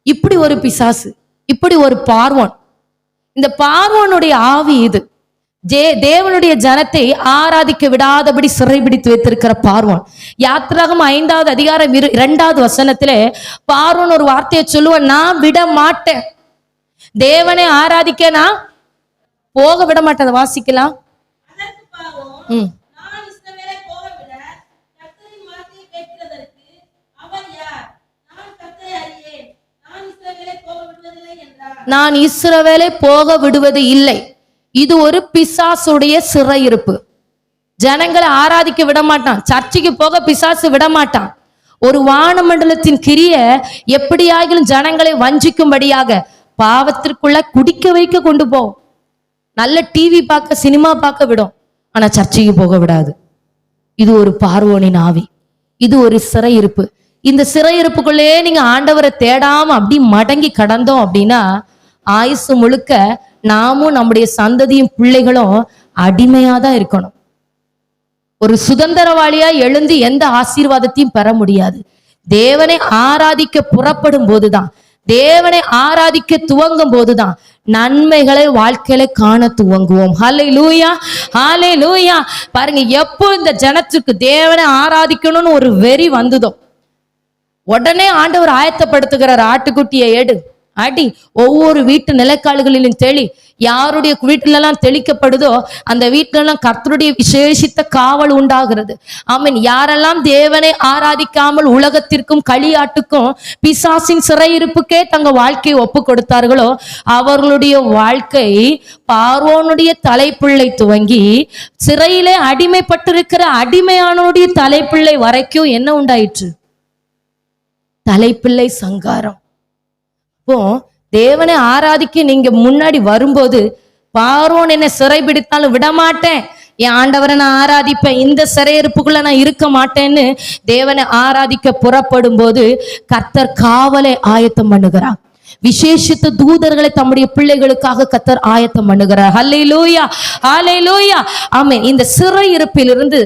இப்படி ஒரு பிசாசு, இப்படி ஒரு பார்வோன். இந்த பார்வோனுடைய ஆவி இது. தேவனுடைய ஜனத்தை ஆராதிக்க விடாதபடி சிறைபிடித்து வைத்திருக்கிற பார்வோன். யாத்திராகமம் 5வது அதிகாரம் 2வது வசனத்திலே பார்வோன் ஒரு வார்த்தையை சொல்லுவான், நான் விட மாட்டேன், தேவனை ஆராதிக்க நான் போக விட மாட்டேன். வாசிக்கலாம். நான் இஸ்ரவேலை போக விடுவது இல்லை. இது ஒரு பிசாசுடைய சிறையிருப்பு. ஜனங்களை ஆராதிக்க விட மாட்டான், சர்ச்சைக்கு போக பிசாசு விட மாட்டான். ஒரு வானமண்டலத்தின் கிரிய எப்படியாகிலும் ஜனங்களை வஞ்சிக்கும்படியாக பாவத்திற்குள்ள குடிக்க வைக்க கொண்டு போகும். நல்ல டிவி பார்க்க, சினிமா பார்க்க விடும், ஆனா சர்ச்சைக்கு போக விடாது. இது ஒரு பார்வோனின் ஆவி, இது ஒரு சிறையிருப்பு. இந்த சிறையிருப்புக்குள்ளே நீங்க ஆண்டவரை தேடாம அப்படி மடங்கி கடந்தோம் அப்படின்னா ஆயுசு முழுக்க நாமும் நம்முடைய சந்ததியும் பிள்ளைகளும் அடிமையாதான் இருக்கணும். ஒரு சுதந்திரவாளியா எழுந்து எந்த ஆசீர்வாதத்தையும் பெற முடியாது. தேவனை ஆராதிக்க புறப்படும் போதுதான், தேவனை ஆராதிக்க துவங்கும் போதுதான் நன்மைகளை வாழ்க்கையில காண துவங்குவோம். ஹல்லேலூயா, ஹல்லேலூயா. பாருங்க, எப்போ இந்த ஜனத்துக்கு தேவனை ஆராதிக்கணும்னு ஒரு வெறி வந்ததோ உடனே ஆண்டவர் ஆயத்தப்படுத்துகிறார். ஆட்டுக்குட்டியை எடு, அடி, ஒவ்வொரு வீட்டு நிலைக்கால்களிலும் தெளி. யாருடைய வீட்டிலெல்லாம் தெளிக்கப்படுதோ அந்த வீட்டிலெல்லாம் கர்த்தருடைய விசேஷித்த காவல் உண்டாகிறது. ஆமீன். யாரெல்லாம் தேவனை ஆராதிக்காமல் உலகத்திற்கும் களியாட்டுக்கும் பிசாசின் சிறையிருப்புக்கே தங்க வாழ்க்கையை ஒப்பு கொடுத்தார்களோ அவர்களுடைய வாழ்க்கை பார்வோனுடைய தலைப்பிள்ளை துவங்கி சிறையிலே அடிமைப்பட்டிருக்கிற அடிமையானுடைய தலைப்பிள்ளை வரைக்கும் என்ன உண்டாயிற்று? தலைப்பிள்ளை சங்காரம். இப்போ தேவனை ஆராதிக்க நீங்க முன்னாடி வரும்போது, பார்வோன் என்ன சிறை பிடித்தாலும் விடமாட்டேன், என் ஆண்டவரை நான் ஆராதிப்பேன், இந்த சிறையிருப்புக்குள்ள நான் இருக்க மாட்டேன்னு தேவனை ஆராதிக்க புறப்படும் போது கர்த்தர் காவலை ஆயத்தம் பண்ணுகிறார். விசேஷித்த தூதர்களை தம்முடைய பிள்ளைகளுக்காக கர்த்தர் ஆயத்தம் பண்ணுகிறார். ஹல்லேலூயா, ஹல்லேலூயா. ஆமென். இந்த சிறையிருப்பிலிருந்து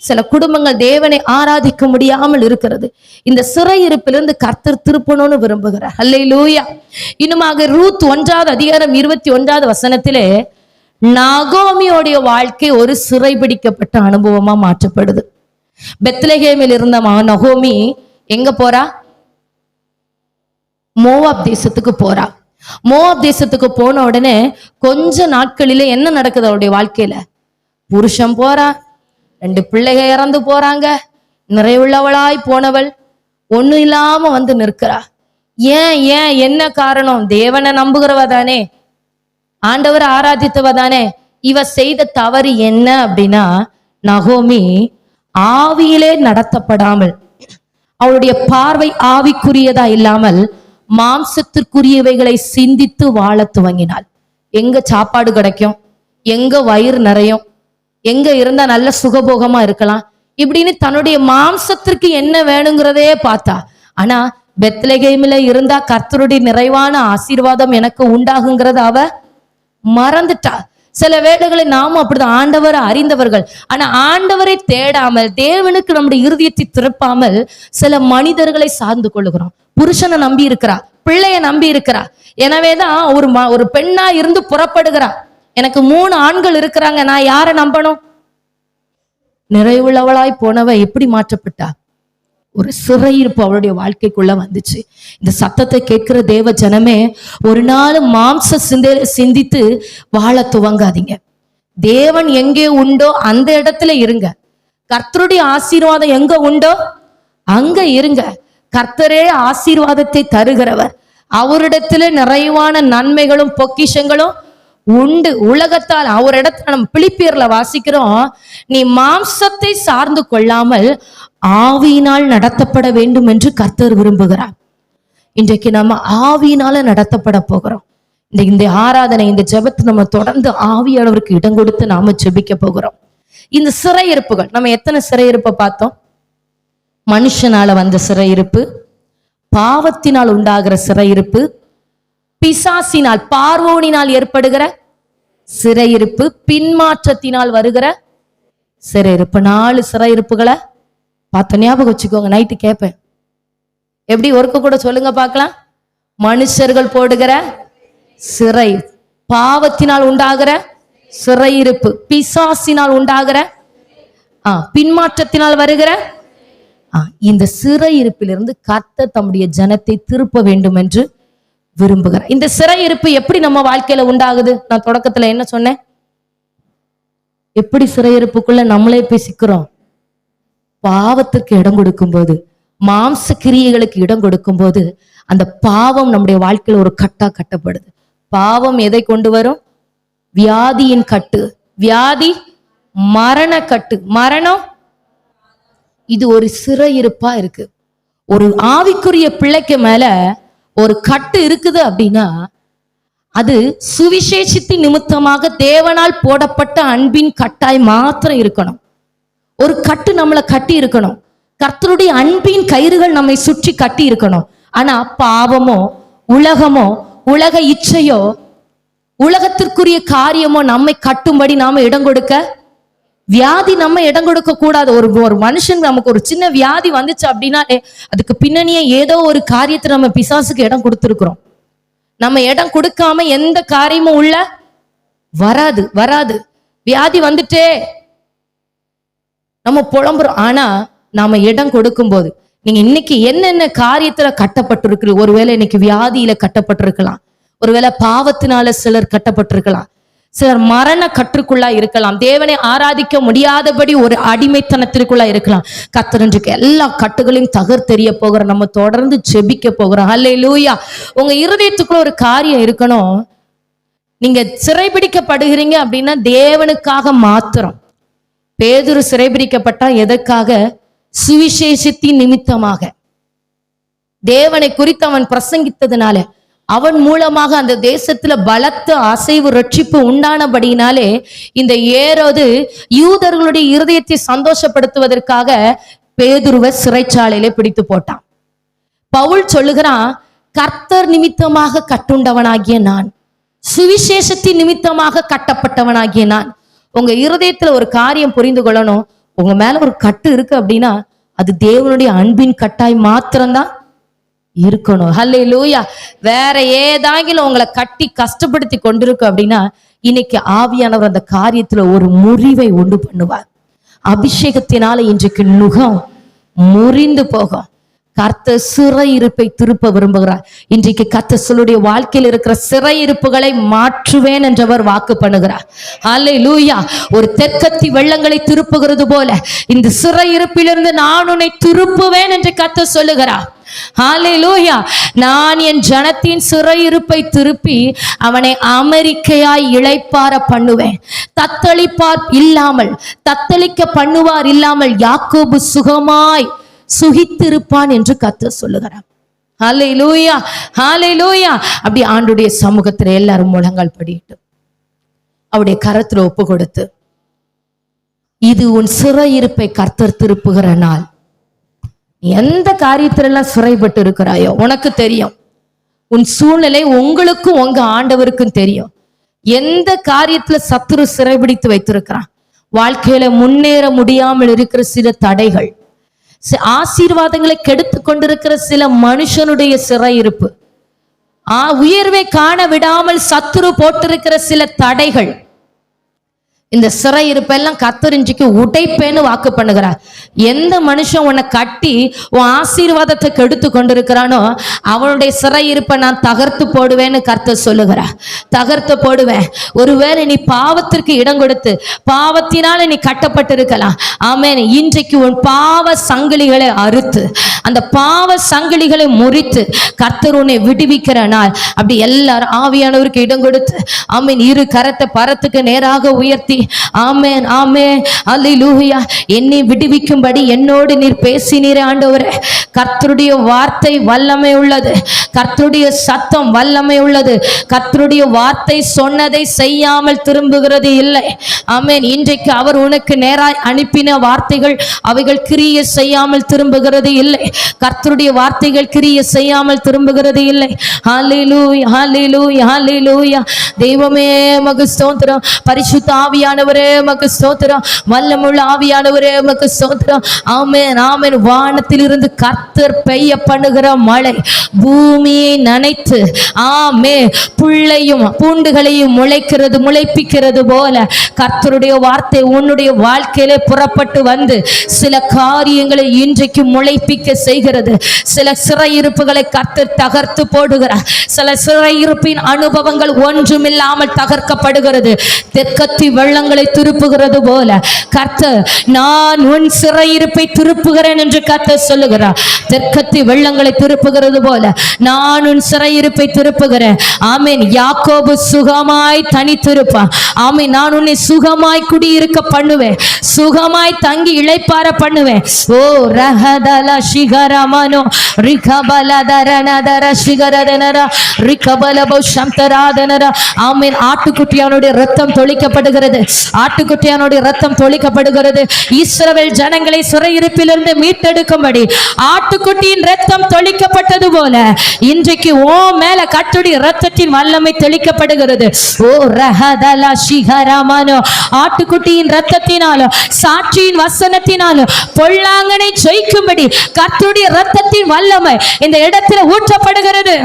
சில குடும்பங்கள் தேவனை ஆராதிக்க முடியாமல் இருக்கிறது. இந்த சிறையிருப்பிலிருந்து கர்த்தர் திருப்பணும்னு விரும்புகிறார். ஹல்லேலூயா. இன்னுமாக ரூத் 1வது அதிகாரம் 21வது வசனத்திலே நகோமியோடைய வாழ்க்கை ஒரு சிறைபிடிக்கப்பட்ட அனுபவமா மாற்றப்படுது. பெத்லகேமில் இருந்த நகோமி எங்க போறா? மோவாப் தேசத்துக்கு போறா. மோவாப் தேசத்துக்கு போன உடனே கொஞ்ச நாட்களிலே என்ன நடக்குது அவருடைய வாழ்க்கையில? புருஷன் போறா, 2 பிள்ளைகள் இறந்து போறாங்க, நிறைவுள்ளவளாய் போனவள் ஒண்ணும் இல்லாம வந்து நிற்கிறா. ஏன் ஏன் என்ன காரணம்? தேவனை நம்புகிறவ தானே, ஆண்டவர் ஆராதித்தவ தானே. இவ செய்த தவறு என்ன அப்படின்னா, நகோமி ஆவியிலே நடத்தப்படாமல், அவளுடைய பார்வை ஆவிக்குரியதா இல்லாமல் மாம்சத்திற்குரியவைகளை சிந்தித்து வாழ துவங்கினாள். எங்க சாப்பாடு கிடைக்கும், எங்க வயிறு நிறையும், எங்க இருந்தா நல்ல சுகபோகமா இருக்கலாம், இப்படின்னு தன்னுடைய மாம்சத்திற்கு என்ன வேணுங்கிறதே பார்த்தா. ஆனா பெத்லகேமில இருந்தா கர்த்தருடைய நிறைவான ஆசீர்வாதம் எனக்கு உண்டாகுங்கிறத அவ மறந்துட்டா. சில வேளைகளை நாமும் அப்படிதான், ஆண்டவரை அறிந்தவர்கள், ஆனா ஆண்டவரை தேடாமல் தேவனுக்கு நம்முடைய இருதயத்தை திருப்பாமல் சில மனிதர்களை சார்ந்து கொள்ளுகிறோம். புருஷனை நம்பி இருக்கிறா, பிள்ளைய நம்பி இருக்கிறா. எனவேதான் ஒரு பெண்ணா இருந்து புறப்படுகிறா. எனக்கு 3 ஆண்கள் இருக்கிறாங்க, நான் யாரை நம்பணும்? நிறைவுள்ளவளாய் போனவ எப்படி மாற்றப்பட்டா? ஒரு சிறையிருப்பு அவளுடைய வாழ்க்கைக்குள்ள வந்துச்சு. இந்த சத்தத்தை கேட்கிற தேவ ஜனமே, ஒரு நாள் மாம்ச சிந்தித்து வாழ துவங்காதீங்க. தேவன் எங்கே உண்டோ அந்த இடத்துல இருங்க. கர்த்தருடைய ஆசீர்வாதம் எங்க உண்டோ அங்க இருங்க. கர்த்தரே ஆசீர்வாதத்தை தருகிறவர். அவரிடத்துல நிறைவான நன்மைகளும் பொக்கிஷங்களும் உண்டு. உலகத்தால் அவர் இடத்துல நம்ம பிலிப்பியர்ல வாசிக்கிறோம், நீ மாம்சத்தை சார்ந்து கொள்ளாமல் ஆவியினால் நடத்தப்பட வேண்டும் என்று கர்த்தர் விரும்புகிறார். இன்றைக்கு நம்ம ஆவியினால நடத்தப்பட போகிறோம். இந்த ஆராதனை, இந்த ஜெபத்தை நம்ம தொடர்ந்து ஆவியானவருக்கு இடம் கொடுத்து நாம ஜெபிக்க போகிறோம். இந்த சிறையிருப்புகள், நம்ம எத்தனை சிறையிருப்பை பார்த்தோம்? மனுஷனால வந்த சிறையிருப்பு, பாவத்தினால் உண்டாகிற சிறையிருப்பு, பிசாசினால் பார்வோனினால் ஏற்படுகிற சிறையிருப்பு, பின்மாற்றத்தினால் வருகிற சிறையிருப்பு. 4 சிறையிருப்புகளை பார்த்த ஞாபகம் வச்சுக்கோங்க. நைட்டு கேட்பேன், எப்படி ஒர்க்க கூட சொல்லுங்க பார்க்கலாம். மனுஷர்கள் போடுகிற சிறை, பாவத்தினால் உண்டாகிற சிறையிருப்பு, பிசாசினால் உண்டாகிற பின்மாற்றத்தினால் வருகிற இந்த சிறையிருப்பிலிருந்து கர்த்தர் தம்முடைய ஜனத்தை திருப்ப வேண்டும் என்று விரும்புகிறார். இந்த சிறையிருப்பு எப்படி நம்ம வாழ்க்கையில உண்டாகுது? நான் தொடக்கத்துல என்ன சொன்னேன்? எப்படி சிறையிருப்புக்குள்ள நம்மளே போய் சிக்கிறோம்? பாவத்திற்கு இடம் கொடுக்கும் போது, மாம்ச கிரியைகளுக்கு இடம் கொடுக்கும் போது அந்த பாவம் நம்முடைய வாழ்க்கையில ஒரு கட்டா கட்டப்படுது. பாவம் எதை கொண்டு வரும்? வியாதியின் கட்டு. வியாதி மரண கட்டு. மரணம் இது ஒரு சிறையிருப்பா இருக்கு. ஒரு ஆவிக்குரிய பிள்ளைக்கு மேல ஒரு கட்டு இருக்குது அப்படின்னா அது சுவிசேஷத்தின் நிமித்தமாக தேவனால் போடப்பட்ட அன்பின் கட்டாய் மாத்திரம் இருக்கணும். ஒரு கட்டு நம்மளை கட்டி இருக்கணும். கர்த்தருடைய அன்பின் கயிறுகள் நம்மை சுற்றி கட்டி இருக்கணும். ஆனா பாவமோ, உலகமோ, உலக இச்சையோ, உலகத்திற்குரிய காரியமோ நம்மை கட்டும்படி நாம இடம் கொடுக்க, வியாதி நம்ம இடம் கொடுக்க கூடாது. ஒரு மனுஷன் நமக்கு ஒரு சின்ன வியாதி வந்துச்சு அப்படின்னா அதுக்கு பின்னணியே ஏதோ ஒரு காரியத்தை நம்ம பிசாசுக்கு இடம் கொடுத்துருக்கிறோம். நம்ம இடம் கொடுக்காம எந்த காரியமும் உள்ள வராது. வியாதி வந்துட்டே நம்ம புலம்புறோம். ஆனா நாம இடம் கொடுக்கும் போது, நீங்க இன்னைக்கு என்னென்ன காரியத்துல கட்டப்பட்டிருக்கு, ஒருவேளை இன்னைக்கு வியாதியில கட்டப்பட்டிருக்கலாம், ஒருவேளை பாவத்தினால சிலர் கட்டப்பட்டிருக்கலாம், சிலர் மரண கற்றுக்குள்ளா இருக்கலாம், தேவனை ஆராதிக்க முடியாதபடி ஒரு அடிமைத்தனத்திற்குள்ளா இருக்கலாம். கர்த்தர் இன்றைக்கு எல்லா கட்டுகளையும் தகர்த்தெறிய போகிற, நம்ம தொடர்ந்து ஜெபிக்க போகிறோம். ஹல்லேலூயா. உங்க இருதயத்துக்குள்ள ஒரு காரியம் இருக்கணும். நீங்க சிறைபிடிக்கப்படுகிறீங்க அப்படின்னா தேவனுக்காக மாத்திரம். பேதுரு சிறைபிடிக்கப்பட்டா எதற்காக? சுவிசேஷத்தின் நிமித்தமாக. தேவனை குறித்து அவன் பிரசங்கித்ததுனால, அவன் மூலமாக அந்த தேசத்துல பலத்த அசைவு ரட்சிப்பு உண்டானபடியினாலே இந்த ஏரோது யூதர்களுடைய இருதயத்தை சந்தோஷப்படுத்துவதற்காக பேதுருவை சிறைச்சாலையில பிடித்து போட்டான். பவுல் சொல்லுகிறான், கர்த்தர் நிமித்தமாக கட்டுண்டவனாகிய நான், சுவிசேஷத்தின் நிமித்தமாக கட்டப்பட்டவனாகிய நான். உங்க இருதயத்துல ஒரு காரியம் புரிந்து கொள்ளணும். உங்க மேல ஒரு கட்டு இருக்கு அப்படின்னா அது தேவனுடைய அன்பின் கட்டாய் மாத்திரம்தான் இருக்கணும். ஹல்லேலூயா. வேற ஏதாகிலும் உங்களை கட்டி கஷ்டப்படுத்தி கொண்டிருக்கு அப்படின்னா இன்னைக்கு ஆவியானவர் அந்த காரியத்துல ஒரு முறிவை உண்டு பண்ணுவார். அபிஷேகத்தினால இன்றைக்கு நுகம் முறிந்து போகும். கர்த்தர் சிறையிருப்பை திருப்ப விரும்புகிறார். இன்றைக்கு கர்த்தர் சொல்லுடைய வாழ்க்கையில் இருக்கிற சிறையிருப்புகளை மாற்றுவேன் என்றவர் வாக்கு பண்ணுகிறார். ஹல்லேலூயா. ஒரு தெற்கத்தி வெள்ளங்களை திருப்புகிறது போல இந்த சிறையிருப்பிலிருந்து நான் உன்னை திருப்புவேன் என்று கர்த்தர் சொல்லுகிறார். ஹல்லேலூயா. நான் என் ஜனத்தின் சிறையிருப்பை திருப்பி அவனை அமெரிக்கையாய் இளைப்பார பண்ணுவேன். தத்தளிப்பார் இல்லாமல், தத்தளிக்க பண்ணுவார் இல்லாமல் யாக்கோபு சுகமாய் சுகித்திருப்பான் என்று கர்த்தர் சொல்லுகிறார். ஹல்லேலூயா, ஹல்லேலூயா. அப்படி ஆண்டுடைய சமூகத்துல எல்லாரும் முழங்கால் படிட்டு அவருடைய கரத்துல ஒப்பு கொடுத்து, இது உன் சிறையிருப்பை கர்த்தர் திருப்புகிற நாள். எந்த காரியத்துல எல்லாம் சிறைப்பட்டு இருக்கிறாயோ உனக்கு தெரியும். உன் சூழ்நிலை உங்களுக்கும் உங்க ஆண்டவருக்கும் தெரியும். எந்த காரியத்துல சத்துரு சிறைபிடித்து வைத்திருக்கிறான், வாழ்க்கையில முன்னேற முடியாமல் இருக்கிற சில தடைகள், ஆசீர்வாதங்களை கெடுத்து கொண்டிருக்கிற சில மனுஷனுடைய சிறையிருப்பு, உயர்வை காண விடாமல் சத்துரு போட்டிருக்கிற சில தடைகள், இந்த சிறையிருப்பெல்லாம் கர்த்தர் இன்றைக்கு உடைப்பேன்னு வாக்கு பண்ணுகிறார். எந்த மனுஷன் உன்னை கட்டி உன் ஆசீர்வாதத்தை கெடுத்து கொண்டிருக்கிறானோ அவனுடைய சிறையிருப்பை நான் தகர்த்து போடுவேன்னு கர்த்தர் சொல்லுகிறார். தகர்த்து போடுவேன். ஒருவேளை நீ பாவத்திற்கு இடம் கொடுத்து பாவத்தினால நீ கட்டப்பட்டிருக்கலாம். ஆமென். இன்றைக்கு உன் பாவ சங்கிலிகளை அறுத்து அந்த பாவ சங்கிலிகளை முறித்து கர்த்தர் உன்னை விடுவிக்கிற நாள். அப்படி எல்லாரும் ஆவியானவருக்கு இடம் கொடுத்து ஆமென் இரு கரத்தை பரத்துக்கு நேராக உயர்த்தி ஆமென் ஆமென் அல்லேலூயா. என்னை விடுவிக்கும்படி என்னோடு நீர் பேசினீரே ஆண்டவரே. கர்த்தருடைய வார்த்தை வல்லமை உள்ளது. கர்த்தருடைய சத்தம் வல்லமை உள்ளது. கர்த்தருடைய வார்த்தை சொன்னதை செய்யாமல் திரும்புகிறது இல்லை. ஆமென். இன்றைக்கு அவர் உனக்கு நேராய் அனுப்பின வார்த்தைகள் அவைகள் கிரியை செய்யாமல் திரும்புகிறது இல்லை. கர்த்தருடைய வார்த்தைகள் கிரியை செய்யாமல் திரும்புகிறது இல்லை. ஹல்லேலூயா, ஹல்லேலூயா, ஹல்லேலூயா. தெய்வமே மக்கு ஸ்தோத்திரம். பரிசுத்த ஆவியானவரே மக்கு ஸ்தோத்திரம். வல்லமுள்ள ஆவியானவரே மக்கு ஸ்தோத்திரம். ஆமென் ஆமென். வானத்திலிருந்து கர்த்தர் பெய்ய பண்ணுகிற மழை பூமியை நனைத்து ஆமே புள்ளையும் பூண்டுகளையும் முளைப்பிக்கிறது போல கர்த்தருடைய வார்த்தை உன்னுடைய வாழ்க்கையிலே புறப்பட்டு வந்து சில காரியங்களை இன்றைக்கு முளைப்பிக்க செய்கிறது. சில சிறையிருப்புகளை கர்த்தர் தகர்த்து போடுகிறார். சில சிறையிருப்பின் அனுபவங்கள் ஒன்றுமில்லாமல் தகர்க்கப்படுகிறது. தெற்கத்தி வெள்ளங்களை திருப்புகிறது போல கர்த்தர் நான் உன் சிறையிருப்பை திருப்புகிறேன் என்று கர்த்தர் சொல்லுகிறார். தெற்கத்தி வெள்ளங்களை திருப்புகிறது போல நான் உன் சிறையிருப்பை திருப்புகிறேன். ஆமீன். யாக்கோபு சுகமாய் தனித்திருப்பான். ஆமீன். நான் உன்னை சுகமாய் குடியிருக்க பண்ணுவேன். சுகமாய் தங்கி இளைப்பார பண்ணுவேன். ஓ ரஹதல சிகரமனோ ரிகபலதரனதர சிகரதனர ரிகபலபோ சம்தராதனர. ஆமீன். ஆட்டுக்குட்டியானுடைய ரத்தம் தொளிக்கப்படுகிறது. ஆட்டுக்குட்டியானுடைய ரத்தம் தொளிக்கப்படுகிறது. இஸ்ரவேல் ஜனங்களை சிறையிருப்பிலிருந்து மீட்டெடுக்கும்படி ஆட்டுக்குட்டியின் ரத்தம் தொளிக்கப்பட்டது போல இன்றைக்கு ஓ மேல கர்த்தருடைய ரத்தத்தின் வல்லமை தெளிக்கப்படுகிறது. ஓ ரஹதலா ஷிகரமனோ, ஆட்டுக்குட்டியின் ரத்தத்தினாலும் சாட்சியின் வசனத்தினாலும் பொல்லாங்கனை ஜெயிக்கும்படி கர்த்தருடைய ரத்தத்தின் வல்லமை இந்த இடத்துல ஊற்றப்படுகிறது.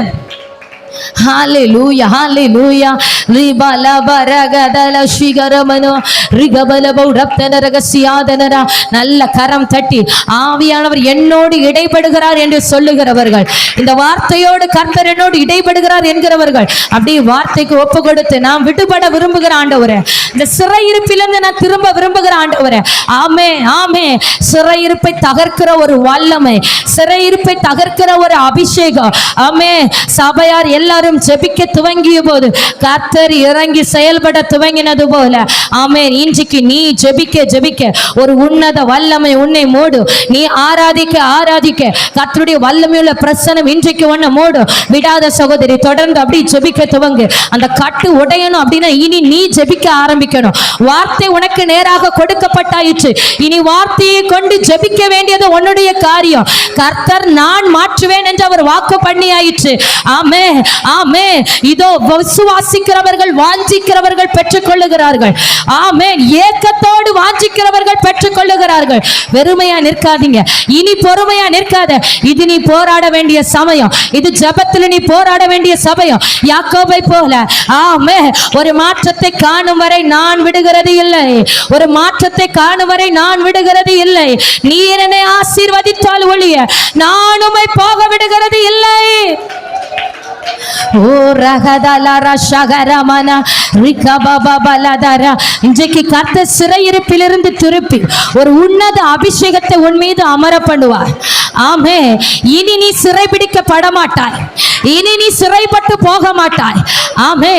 ஹalleluya hallelujah ரிபல பரகதல ஷிகரமனோ ரிகபலபௌ ரப்தனரகசியாதனரா. நல்ல கரம் தட்டி ஆவியானவர் என்னோடு இடைப்படுகிறார் என்று சொல்லுகிறவர்கள், இந்த வார்த்தையோடு கர்த்தர் என்னோடு இடைப்படுகிறார் என்கிறவர்கள் அப்படியே வார்த்தைக்கு ஒப்பு கொடுத்து நான் விடுபட விரும்புகிற ஆண்டவரே, இந்த சிறையிருப்பிலிருந்து நான் திரும்ப விரும்புகிற ஆண்டவரே. ஆமே ஆமே. சிறையிருப்பை தகர்க்கிற ஒரு வல்லமை, சிறையிருப்பை தகர்க்கிற ஒரு அபிஷேகம். ஆமே. சபையார் எல்லாரும் ஜெபிக்க துவங்கிய போது கர்த்தர் இறங்கி செயல்பட துவங்கினது போல ஆமென். இன்றைக்கு நீ ஜெபிக்க ஜெபிக்க ஒரு உன்னத வல்லமை உன்னை மூடு. நீ ஆராதிக்க ஆராதிக்க கர்த்தருடைய வல்லமையுள்ள பிரசன்னம் இன்றைக்கு உன்னை மூடு. விடாத சகோதரி, தொடர்ந்து அப்படி ஜெபிக்க துவங்கு. அந்த கட்டு உடையணும் அப்படின்னா இனி நீ ஜெபிக்க ஆரம்பிக்கணும். வார்த்தை உனக்கு நேராக கொடுக்கப்பட்டாயிற்று. இனி வார்த்தையை கொண்டு ஜெபிக்க வேண்டியது உன்னுடைய காரியம். கர்த்தர் நான் மாற்றுவேன் என்று அவர் வாக்கு பண்ணி ஆயிற்று. ஆமே ஆமே. இதோ விசுவாசிக்கிறவர்கள் வாஞ்சிக்கிறவர்கள் பெற்றுக் கொள்ளுகிறார்கள். ஆமே. ஏக்கத்தோடு வாஞ்சிக்கிறவர்கள் பெற்றுக் கொள்ளுகிறார்கள். வெறுமையா நிற்காதீங்க. இனி பொறுமையா நிற்காத. இது நீ போராட வேண்டிய சமயம். இது ஜெபத்தில் நீ போராட வேண்டிய சமயம். யாக்கோபை போல ஆமே. ஒரு மாற்றத்தை காணும் வரை நான் விடுகிறது இல்லை. ஒரு மாற்றத்தை காணும் வரை நான் விடுகிறது இல்லை. நீ என்னை ஆசீர்வதித்தால் ஒழிய நான் உம்மை போக விடுகிறது இல்லை. ஓ ரகதலர ஷகரமன ரிகபபபலதர. இன்றைக்கு கர்த்தர் சிறையிருப்பிலிருந்து திருப்பி ஒரு உன்னத அபிஷேகத்தை உன் மீது அமர பண்ணுவார். ஆமே. இனி நீ சிறைபிடிக்கப்பட மாட்டாய். இனி நீ சிறைப்பட்டு போக மாட்டாய். ஆமே.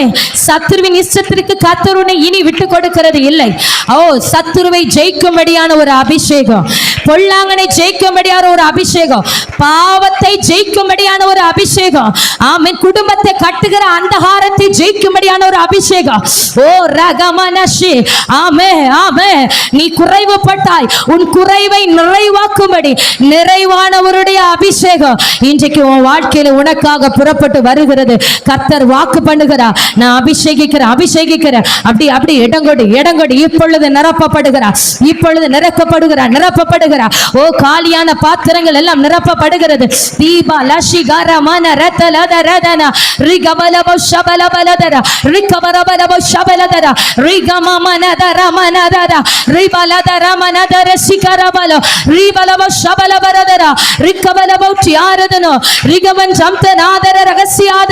சத்துருவின் இஷ்டத்திற்கு கர்த்தர் உன்னை இனி விட்டு கொடுக்கிறது இல்லை. ஓ, சத்துருவை ஜெயிக்கும்படியான ஒரு அபிஷேகம், பொல்லாங்கனை ஜெயிக்கும்படியான ஒரு அபிஷேகம், பாவத்தை ஜெயிக்கும்படியான ஒரு அபிஷேகம். ஆமென். குடும்பத்தை கட்டுகிற அந்தகாரத்தை ஜெயிக்கும்படியான ஒரு அபிஷேகம். ஓ ரகமனஷி. ஆமே ஆமே. நீ குறைவுபட்டாய், உன் குறைவை நிறைவாக்கும்படி நிறைவானவருடைய அபிஷேகம் இன்றைக்கு உன் வாழ்க்கையில உனக்காக புறப்பட்டு வருகிறது. கர்த்தர் வாக்கு பண்ணுகிறார், நான் அபிஷேகிக்கிறேன் அபிஷேகிக்கிறேன். அப்படி அப்படி இடங்கொடி இடங்கொடி. இப்பொழுது நிரப்பப்படுகிறார், இப்பொழுது நிரப்பப்படுகிறார் நிரப்பப்படுகிறார். ஓ, காலியான பாத்திரங்கள் எல்லாம் நிரப்பப்படுகிறது. தீபா லஷி கரமன ரதலத ரதன ரிகபலப ஷபலபலதர ரிகபரபலப ஷபலதர ரிகமமனதர மனதர ரிபலதர மனதர சிகரபல ரிபலப ஷபலபரதர ரிகபலப ட்யாரதன ரிகமன் ஜம்தனாதர ரகசியாத